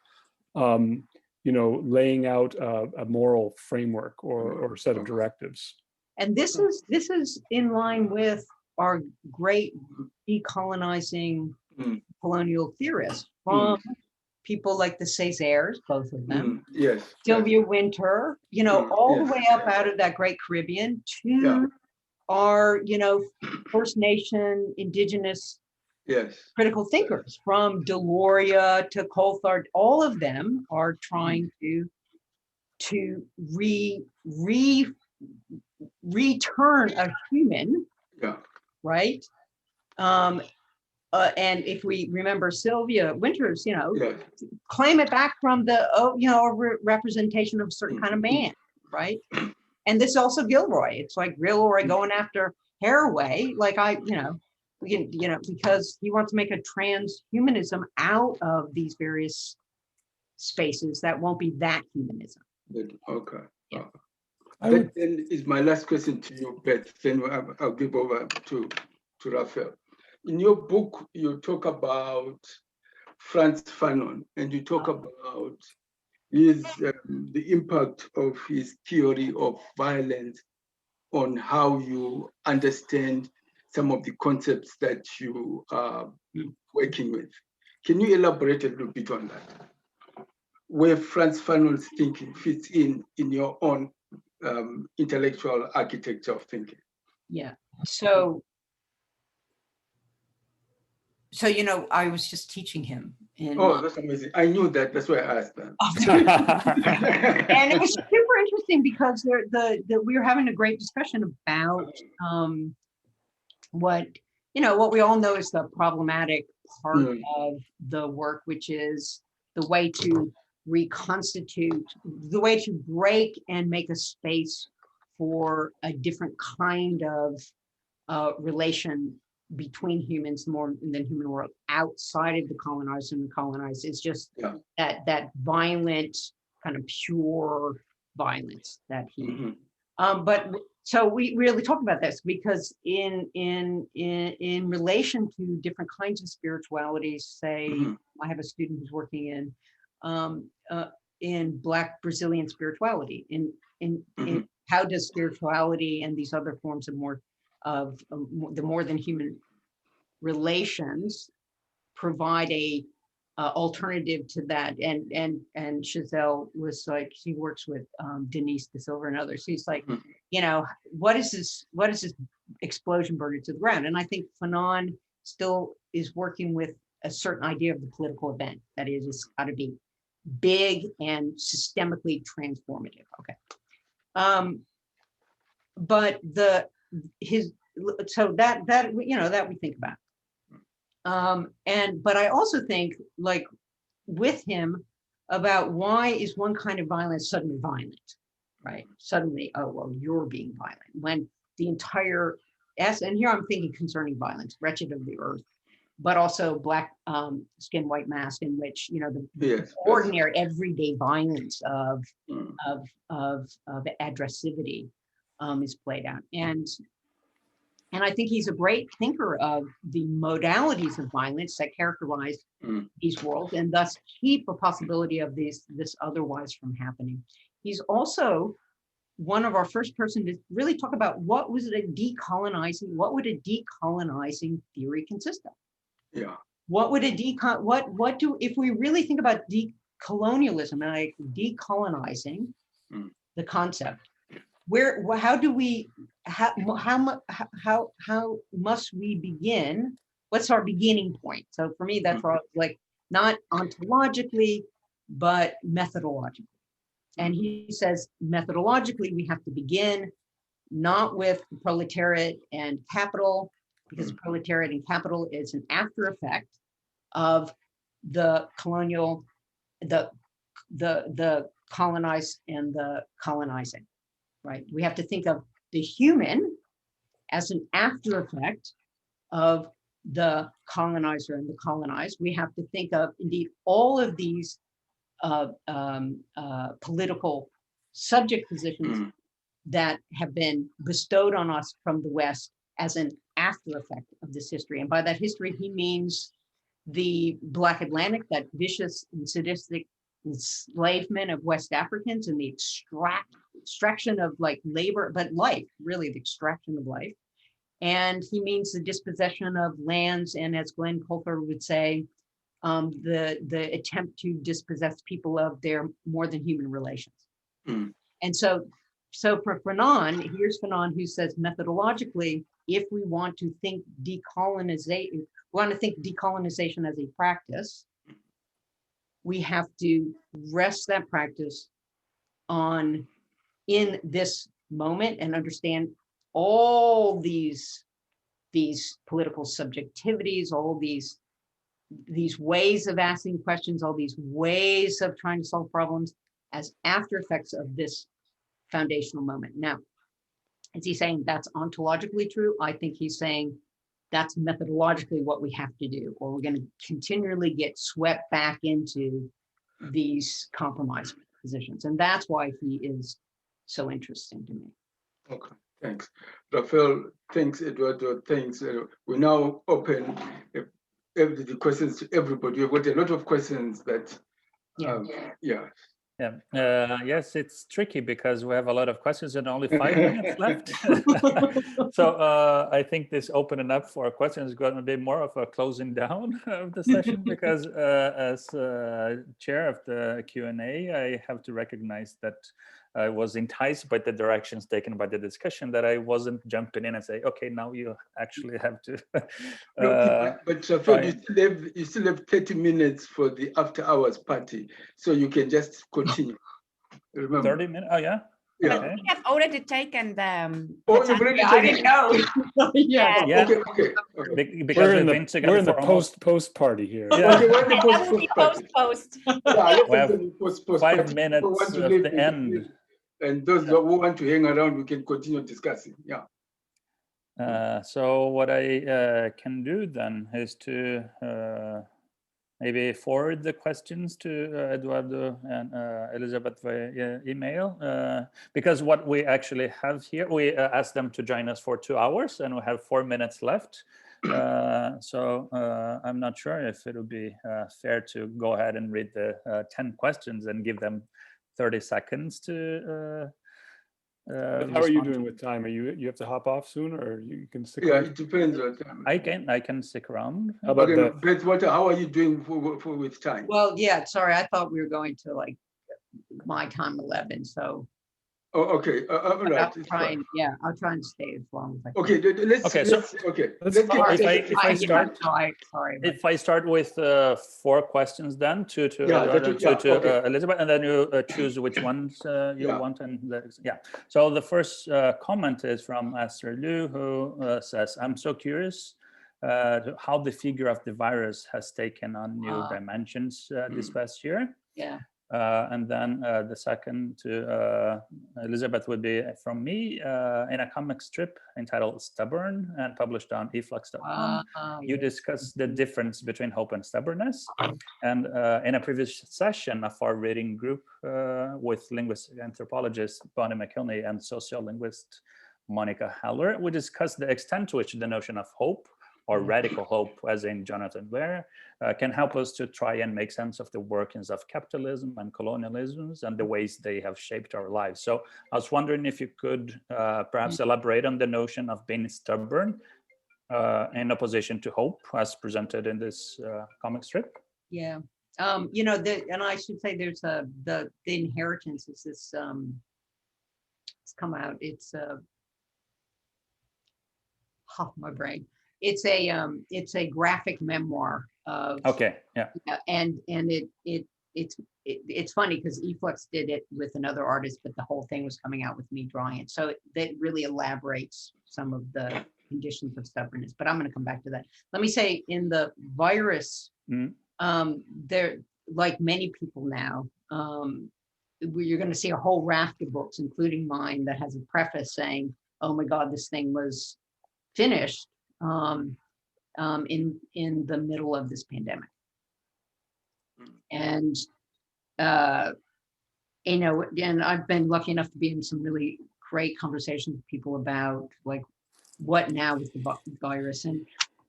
you know, laying out a moral framework or set of directives. And this is in line with our great decolonizing colonial theorists, from people like the Césaires, both of them, Sylvia Wynter, you know, all the way up out of that great Caribbean to our, you know, First Nation, indigenous Yes. critical thinkers, from Deloria to Coulthard. All of them are trying to return a human, Yeah. right? And if we remember Sylvia Winters, Yes. claim it back from the, representation of a certain kind of man, right? And this is also Gilroy. It's like Gilroy going after Haraway, because he wants to make a transhumanism out of these various spaces that won't be that humanism. Okay. Yeah. That then is my last question to you, Beth. Then I'll give over to Raphael. In your book, you talk about Frantz Fanon, and you talk about the impact of his theory of violence on how you understand some of the concepts that you are working with. Can you elaborate a little bit on that? Where Frantz Fanon's thinking fits in your own intellectual architecture of thinking. Yeah. So I was just teaching him. That's amazing. I knew that. That's why I asked that. And it was super interesting because we were having a great discussion about what we all know is the problematic part of the work, which is the way to reconstitute, the way to break and make a space for a different kind of relation between humans, more than human world, outside of the colonized and the colonized. Is just that violent, kind of pure violence that he. But so we really talk about this because in relation to different kinds of spiritualities, say I have a student who's working in Black Brazilian spirituality, in how does spirituality and these other forms of the more than human relations provide a alternative to that. And Chazelle was like, she works with Denise De Silva and others. He's like, what is this explosion burden to the ground? And I think Fanon still is working with a certain idea of the political event, that is, it's got to be big and systemically transformative. Okay. But that we think about. But I also think, like, with him, about why is one kind of violence suddenly violent, right? Suddenly, oh, well, you're being violent, when the entire and here I'm thinking concerning violence, Wretched of the Earth, but also Black Skin, White Mask, in which, the ordinary everyday violence of aggressivity is played out. And I think he's a great thinker of the modalities of violence that characterize these worlds, and thus keep a possibility of this otherwise from happening. He's also one of our first person to really talk about what would a decolonizing theory consist of? Yeah. What would if we really think about decolonialism and like decolonizing the concept? How must we begin? What's our beginning point? So for me, that's like not ontologically, but methodologically. And he says methodologically, we have to begin not with proletariat and capital, because proletariat and capital is an after effect of the colonial, the colonized and the colonizing. Right. We have to think of the human as an after effect of the colonizer and the colonized. We have to think of, indeed, all of these political subject positions that have been bestowed on us from the West as an after effect of this history. And by that history, he means the Black Atlantic, that vicious and sadistic enslavement of West Africans and the extraction of like labor, but life, really the extraction of life. And he means the dispossession of lands, and as Glenn Coulthard would say, the attempt to dispossess people of their more than human relations. And so for Fanon, here's Fanon who says methodologically, if we want to think decolonization, want to think decolonization as a practice, we have to rest that practice on in this moment and understand all these political subjectivities, all these ways of asking questions, all these ways of trying to solve problems as after effects of this foundational moment. Now, is he saying that's ontologically true? I think he's saying that's methodologically what we have to do, or we're going to continually get swept back into these compromise positions. And that's why he is so interesting to me. Okay, thanks. Rafael, thanks, Eduardo, thanks. We now open the questions to everybody. We've got a lot of questions that, yeah. Yes, it's tricky because we have a lot of questions and only 5 minutes left. So I think this opening up for questions is going to be more of a closing down of the session because as chair of the Q&A, I have to recognize that I was enticed by the directions taken by the discussion that I wasn't jumping in and say, okay, now you actually have to. But you still have 30 minutes for the after hours party, so you can just continue. Remember. 30 minutes, oh yeah? Yeah. Okay. We have already taken the. Oh, you've already I didn't know. Yeah. Yeah. Okay. Because we're in we've been together we're in the for post party here. Yeah. Okay, when the That will be post. Yeah, We have post 5 minutes of the end. And those who want to hang around, we can continue discussing. Yeah. So what I can do then is to maybe forward the questions to Eduardo and Elizabeth via email, because what we actually have here, we asked them to join us for 2 hours and we have 4 minutes left. So I'm not sure if it would be fair to go ahead and read the 10 questions and give them 30 seconds to How are you doing with time? Are you have to hop off soon, or you can stick? Yeah, it depends on time. I can stick around. How about that? Beth, how are you doing with time? Well, yeah, sorry, I thought we were going to like my time 11, so. Oh, okay. All right. I'll try and stay as long as I can. Okay, let's start. Sorry. If I start with 4 questions then to Elizabeth, and then you choose which ones you want. And so the first comment is from Esther Liu, who says, I'm so curious how the figure of the virus has taken on new dimensions this past year. Yeah. And then the second to Elizabeth would be from me in a comic strip entitled Stubborn and published on eflux.com. You discuss the difference between hope and stubbornness. And in a previous session of our reading group with linguistic anthropologist Bonnie McKilney and sociolinguist Monica Heller, we discussed the extent to which the notion of hope or radical hope, as in Jonathan Ware, can help us to try and make sense of the workings of capitalism and colonialisms and the ways they have shaped our lives. So I was wondering if you could perhaps elaborate on the notion of being stubborn in opposition to hope as presented in this comic strip. Yeah. And I should say there's the inheritance is this, it's come out, it's my brain. It's a graphic memoir of and it's funny because Eflux did it with another artist, but the whole thing was coming out with me drawing it, so that really elaborates some of the conditions of stubbornness, but I'm going to come back to that. Let me say, in the virus, there, like many people now, you're going to see a whole raft of books, including mine, that has a preface saying, oh my God, this thing was finished in the middle of this pandemic. And and I've been lucky enough to be in some really great conversations with people about like what now with the virus. And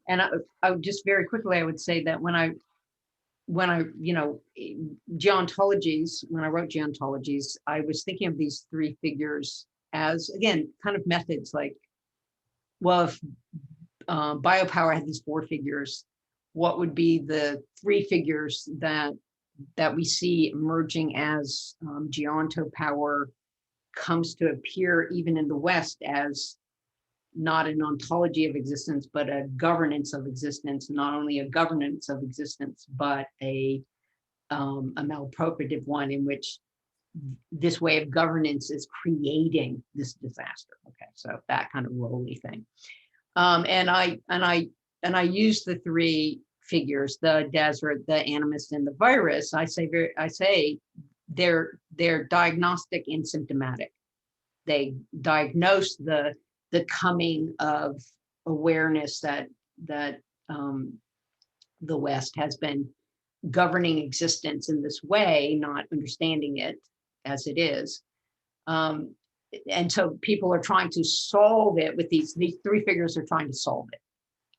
I would just very quickly, I would say that when I geontologies, when I wrote geontologies, I was thinking of these 3 figures as, again, kind of methods like, well, if biopower had these 4 figures, what would be the 3 figures that we see emerging as geontopower comes to appear even in the West as not an ontology of existence, but a governance of existence, not only a governance of existence, but a malappropriative one in which this way of governance is creating this disaster. Okay, so that kind of roly thing. And I use the three figures: the desert, the animist, and the virus. I say they're diagnostic and symptomatic. They diagnose the coming of awareness that the West has been governing existence in this way, not understanding it as it is. And so people are trying to solve it with these three figures are trying to solve it.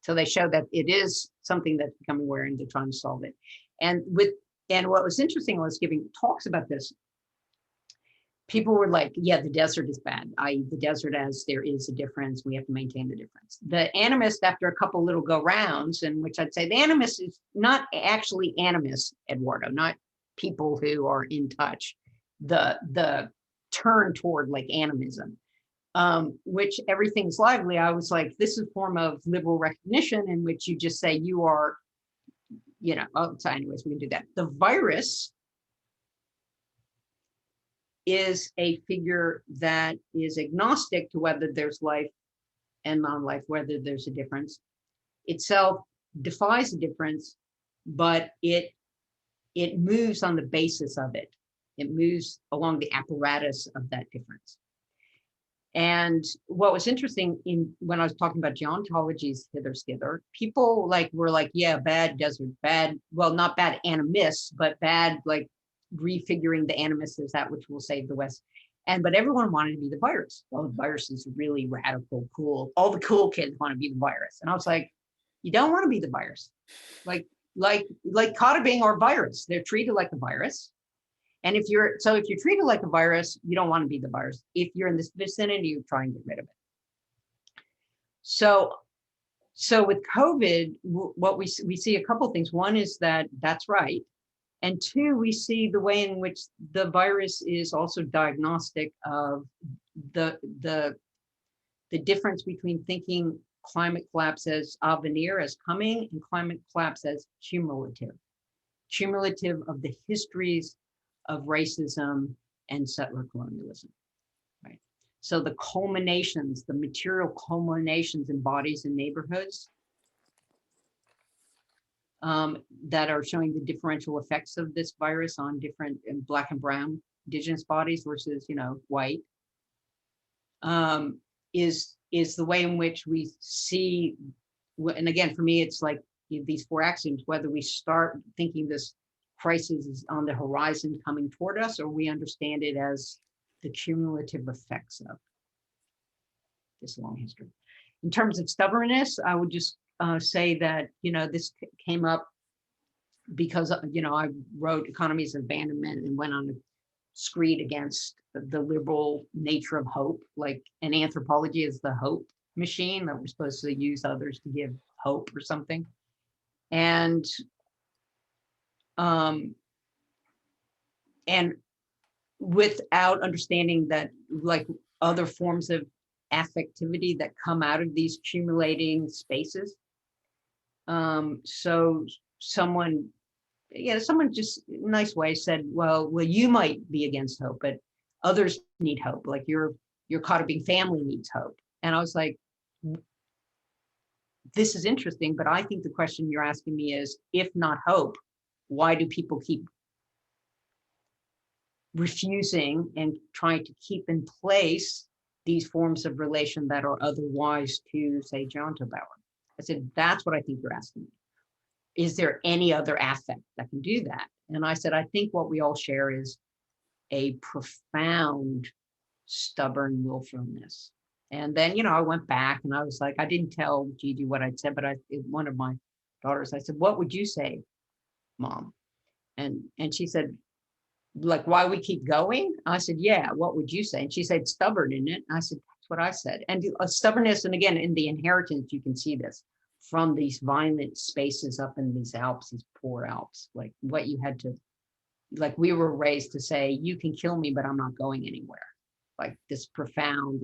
So they show that it is something that's becoming aware and they're trying to solve it. And what was interesting was giving talks about this. People were like, yeah, the desert is bad, i.e. the desert, as there is a difference, we have to maintain the difference. The animist, after a couple little go rounds, in which I'd say the animist is not actually animist, Eduardo, not people who are in touch, the turn toward like animism, which everything's lively. I was like, this is a form of liberal recognition in which you just say you are, so anyways, we can do that. The virus is a figure that is agnostic to whether there's life and non-life, whether there's a difference. Itself defies a difference, but it moves on the basis of it. It moves along the apparatus of that difference. And what was interesting when I was talking about geontologies hither skither, people were like, yeah, bad desert, bad, well, not bad animists, but bad like refiguring the animus as that which will save the West. But everyone wanted to be the virus. Well, the virus is really radical, cool. All the cool kids want to be the virus. And I was like, you don't want to be the virus. Like Kata being our virus. They're treated like a virus. And if you're treated like a virus, you don't want to be the virus. If you're in this vicinity, you try and get rid of it. So with COVID, what we see a couple of things. One is that's right. And two, we see the way in which the virus is also diagnostic of the difference between thinking climate collapse as a veneer, as coming, and climate collapse as cumulative of the histories of racism and settler colonialism, right? So the culminations, the material culminations in bodies and neighborhoods that are showing the differential effects of this virus on different Black and brown indigenous bodies versus, white, is the way in which we see, and again, for me, it's like these four axioms, whether we start thinking this crisis is on the horizon coming toward us, or we understand it as the cumulative effects of this long history. In terms of stubbornness, I would just say that, this came up because, I wrote Economies of Abandonment and went on a screed against the liberal nature of hope, and anthropology is the hope machine that we're supposed to use others to give hope or something. And without understanding that other forms of affectivity that come out of these accumulating spaces. So someone just nice way said, well, you might be against hope, but others need hope. Like your Kata-being family needs hope. And I was like, this is interesting, but I think the question you're asking me is, if not hope, why do people keep refusing and trying to keep in place these forms of relation that are otherwise to, say, Geontobauer? I said, that's what I think you're asking me. Is there any other affect that can do that? And I said, I think what we all share is a profound, stubborn willfulness. And then, I went back and I was like, I didn't tell Gigi what I'd said, but one of my daughters, I said, what would you say, Mom? And she said, why we keep going? I said, yeah, what would you say? And she said, stubborn, isn't it? I said, that's what I said. And stubbornness, and again, in the inheritance, you can see this from these violent spaces up in these Alps, these poor Alps, what you had to, we were raised to say, you can kill me, but I'm not going anywhere. This profound,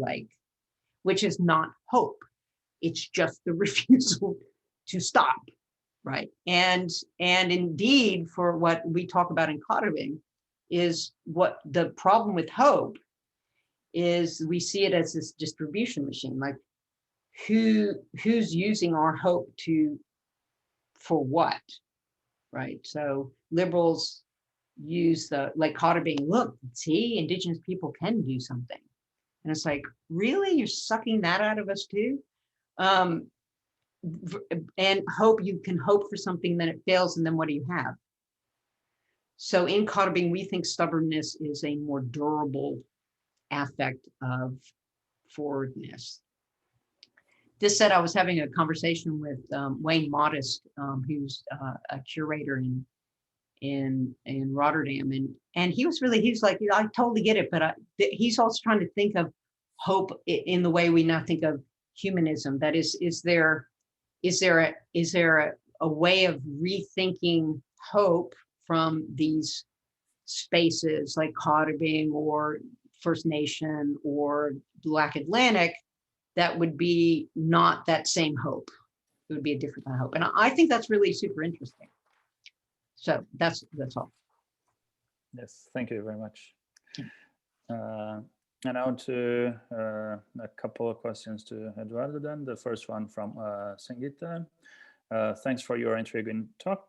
which is not hope. It's just the refusal to stop, right? And indeed, for what we talk about in Kohn, is what the problem with hope is. We see it as this distribution machine, like who's using our hope for what, right? So liberals use the, like Kohn, look, see, indigenous people can do something. And it's like, really? You're sucking that out of us too? And hope, you can hope for something, then it fails, and then what do you have? So in Kohn, we think stubbornness is a more durable affect of forwardness. This said, I was having a conversation with Wayne Modest, who's a curator in Rotterdam, and he was like, I totally get it, but he's also trying to think of hope in the way we now think of humanism. That is there a way of rethinking hope from these spaces like Kohn or First Nation or Black Atlantic that would be not that same hope? It would be a different kind of hope. And I think that's really super interesting. So that's all. Yes, thank you very much. And now to a couple of questions to Eduardo then. The first one from Sangeeta. Thanks for your intriguing talk.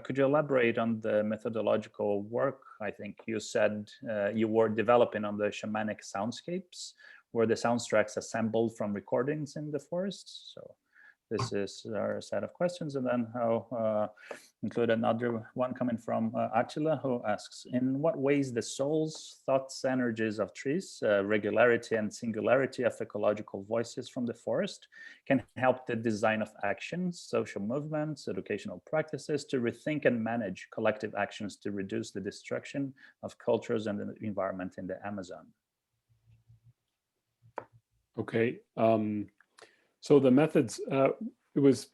Could you elaborate on the methodological work? I think you said you were developing on the shamanic soundscapes. Were the soundtracks assembled from recordings in the forest? So this is our set of questions. And then I'll include another one coming from Attila, who asks, in what ways the souls, thoughts, energies of trees, regularity and singularity of ecological voices from the forest can help the design of actions, social movements, educational practices to rethink and manage collective actions to reduce the destruction of cultures and the environment in the Amazon? Okay. So the methods, it was,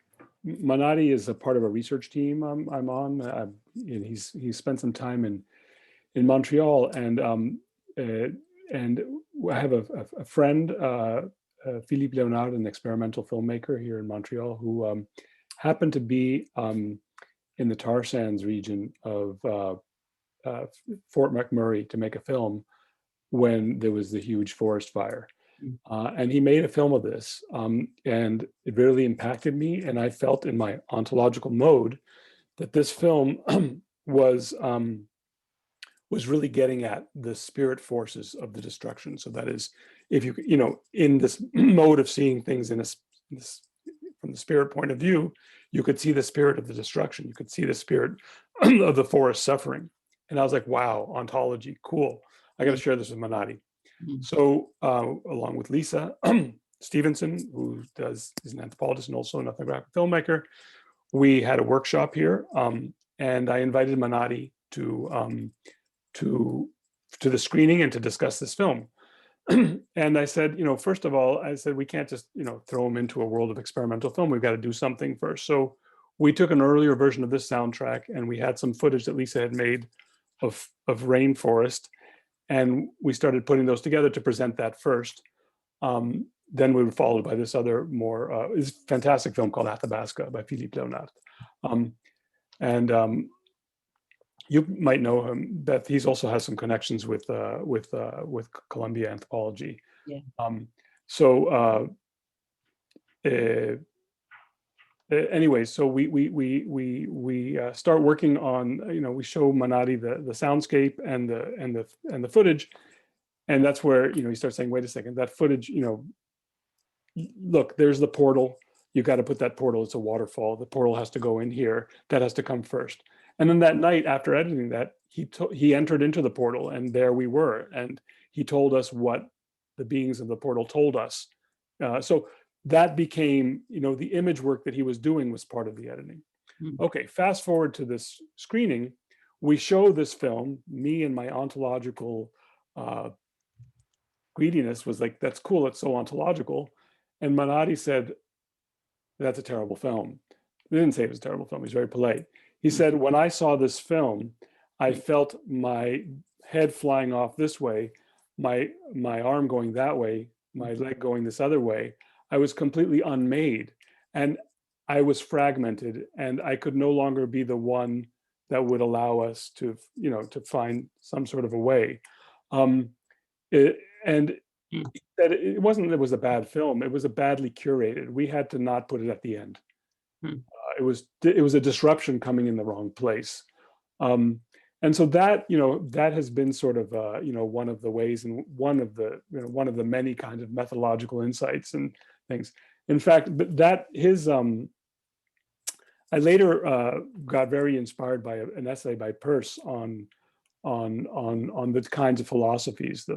Manati is a part of a research team I'm on, and he's spent some time in Montreal, and I have a friend, Philippe Leonard, an experimental filmmaker here in Montreal, who happened to be in the tar sands region of Fort McMurray to make a film when there was the huge forest fire. And he made a film of this, and it really impacted me. And I felt in my ontological mode that this film was really getting at the spirit forces of the destruction. So that is, if you in this mode of seeing things from the spirit point of view, you could see the spirit of the destruction. You could see the spirit of the forest suffering. And I was like, wow, ontology, cool. I got to share this with Manati. So along with Lisa Stevenson, who is an anthropologist and also an ethnographic filmmaker, we had a workshop here, and I invited Manati to the screening and to discuss this film. And I said, first of all, I said, we can't just, throw him into a world of experimental film. We've got to do something first. So we took an earlier version of this soundtrack, and we had some footage that Lisa had made of rainforest. And we started putting those together to present that first. Then we were followed by this other more fantastic film called Athabasca by Philippe Leonard. You might know him, Beth. He's also has some connections with Columbia Anthropology. Yeah. Anyway, so we start working on, we show Manati the soundscape and the footage, and that's where he starts saying, wait a second, that footage, look, there's the portal. You got to put that portal. It's a waterfall. The portal has to go in here. That has to come first. And then that night after editing that, he entered into the portal, and there we were, and he told us what the beings of the portal told us. So that became, the image work that he was doing was part of the editing. Okay, fast forward to this screening. We show this film. Me and my ontological greediness was like, that's cool, it's so ontological. And Manati said, that's a terrible film. He didn't say it was a terrible film, he's very polite. He said, when I saw this film, I felt my head flying off this way, my arm going that way, my leg going this other way, I was completely unmade, and I was fragmented, and I could no longer be the one that would allow us to, to find some sort of a way. And that it wasn't that it was a bad film, it was a badly curated. We had to not put it at the end. It was a disruption coming in the wrong place. And so that, that has been sort of, one of the ways, and one of the many kinds of methodological insights and things. In fact, I later got very inspired by an essay by Peirce on the kinds of philosophies.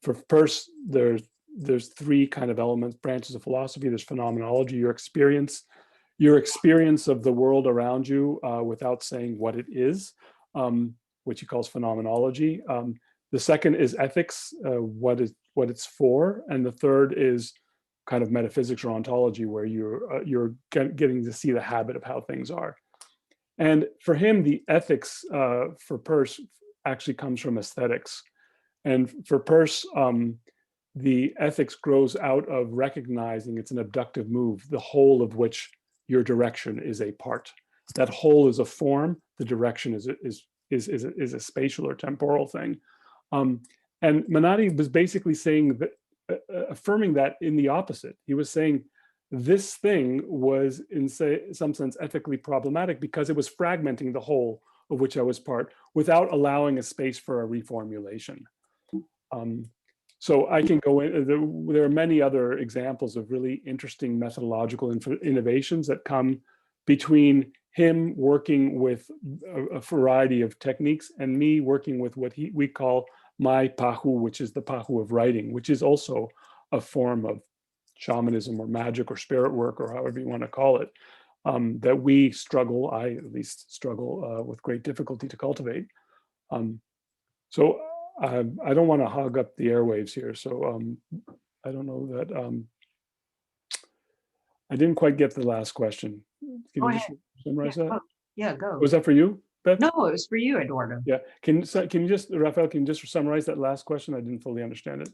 For Peirce, there's three kind of elements, branches of philosophy. There's phenomenology, your experience of the world around you without saying what it is, which he calls phenomenology. The second is ethics, what it's for, and the third is kind of metaphysics or ontology, where you're getting to see the habit of how things are. And for him, the ethics for Peirce actually comes from aesthetics. And for Peirce, the ethics grows out of recognizing it's an abductive move, the whole of which your direction is a part. That whole is a form, the direction is a spatial or temporal thing. And Menotti was basically saying that, affirming that in the opposite. He was saying this thing was in some sense ethically problematic because it was fragmenting the whole of which I was part without allowing a space for a reformulation. So I can go in, there are many other examples of really interesting methodological innovations that come between him working with a variety of techniques and me working with what we call my pahu, which is the pahu of writing, which is also a form of shamanism or magic or spirit work or however you want to call it, that we struggle, I at least struggle with great difficulty to cultivate. So I don't want to hog up the airwaves here. So I don't know that, I didn't quite get the last question. Can you just summarize that? Yeah, go. Was that for you, Beth? No, it was for you, Eduardo. Yeah, can you just, Rafael, can you just summarize that last question? I didn't fully understand it.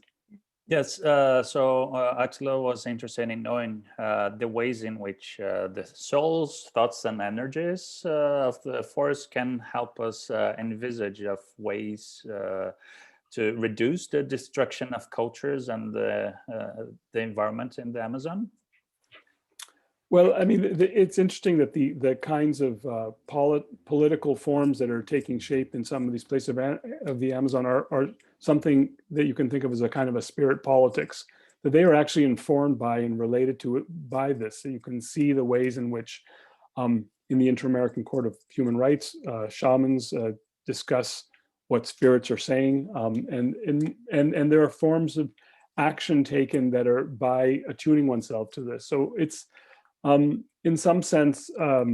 Yes, so Attila was interested in knowing the ways in which the souls, thoughts, and energies of the forest can help us envisage of ways to reduce the destruction of cultures and the environment in the Amazon. Well, I mean, it's interesting that the kinds of political forms that are taking shape in some of these places of the Amazon are something that you can think of as a kind of a spirit politics, that they are actually informed by and related to it by this. So you can see the ways in which in the Inter-American Court of Human Rights, shamans discuss what spirits are saying, and there are forms of action taken that are by attuning oneself to this. So it's in some sense, for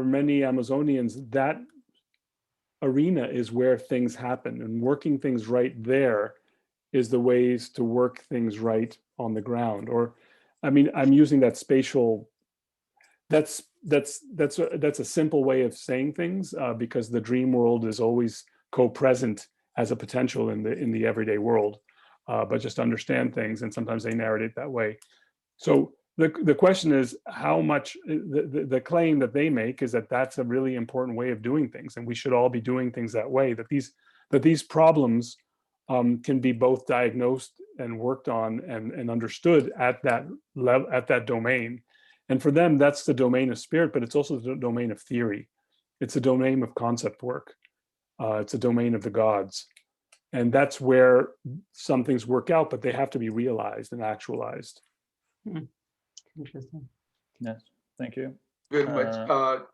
many Amazonians, that arena is where things happen, and working things right there is the ways to work things right on the ground. Or, I mean, I'm using that spatial. That's a simple way of saying things because the dream world is always co-present as a potential in the everyday world. But just understand things, and sometimes they narrate it that way. So the question is how much, the claim that they make is that that's a really important way of doing things, and we should all be doing things that way, that these problems can be both diagnosed and worked on and understood at that level, at that domain. And for them, that's the domain of spirit, but it's also the domain of theory. It's a domain of concept work. It's a domain of the gods. And that's where some things work out, but they have to be realized and actualized. Interesting. Yes, thank you. Very much.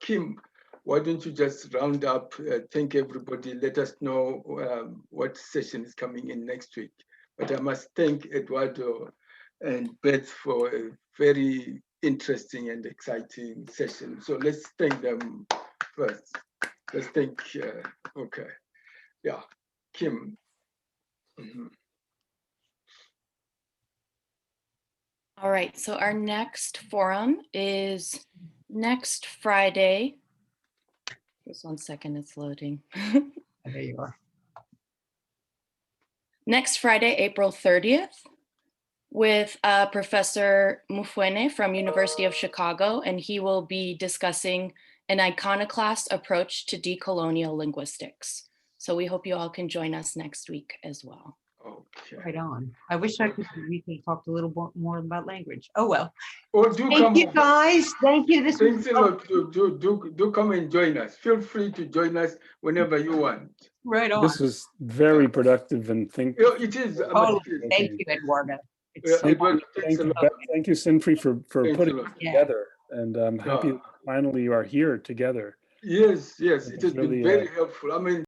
Kim, why don't you just round up, thank everybody, let us know what session is coming in next week. But I must thank Eduardo and Beth for a very interesting and exciting session. So let's thank them first. Let's thank, okay. Yeah, Kim. All right, so our next forum is next Friday. Just 1 second, it's loading. There you are. next Friday, April 30th, with Professor Mufwene from University of Chicago, and he will be discussing an iconoclast approach to decolonial linguistics. So we hope you all can join us next week as well. Okay. Right on. I wish we could talk a little more about language. Oh well. Or do Thank come you over. guys. Thank you. This was Thanks a lot. Do come and join us. Feel free to join us whenever you want. right on. This was very productive, and It is. Oh, thank you, Eduardo. It's so Eduardo, thanks a lot. thank you, Sinfree, for Thanks putting a it lot. together. And I'm happy that finally you are here together. Yes, it It's has been really, very helpful. I mean,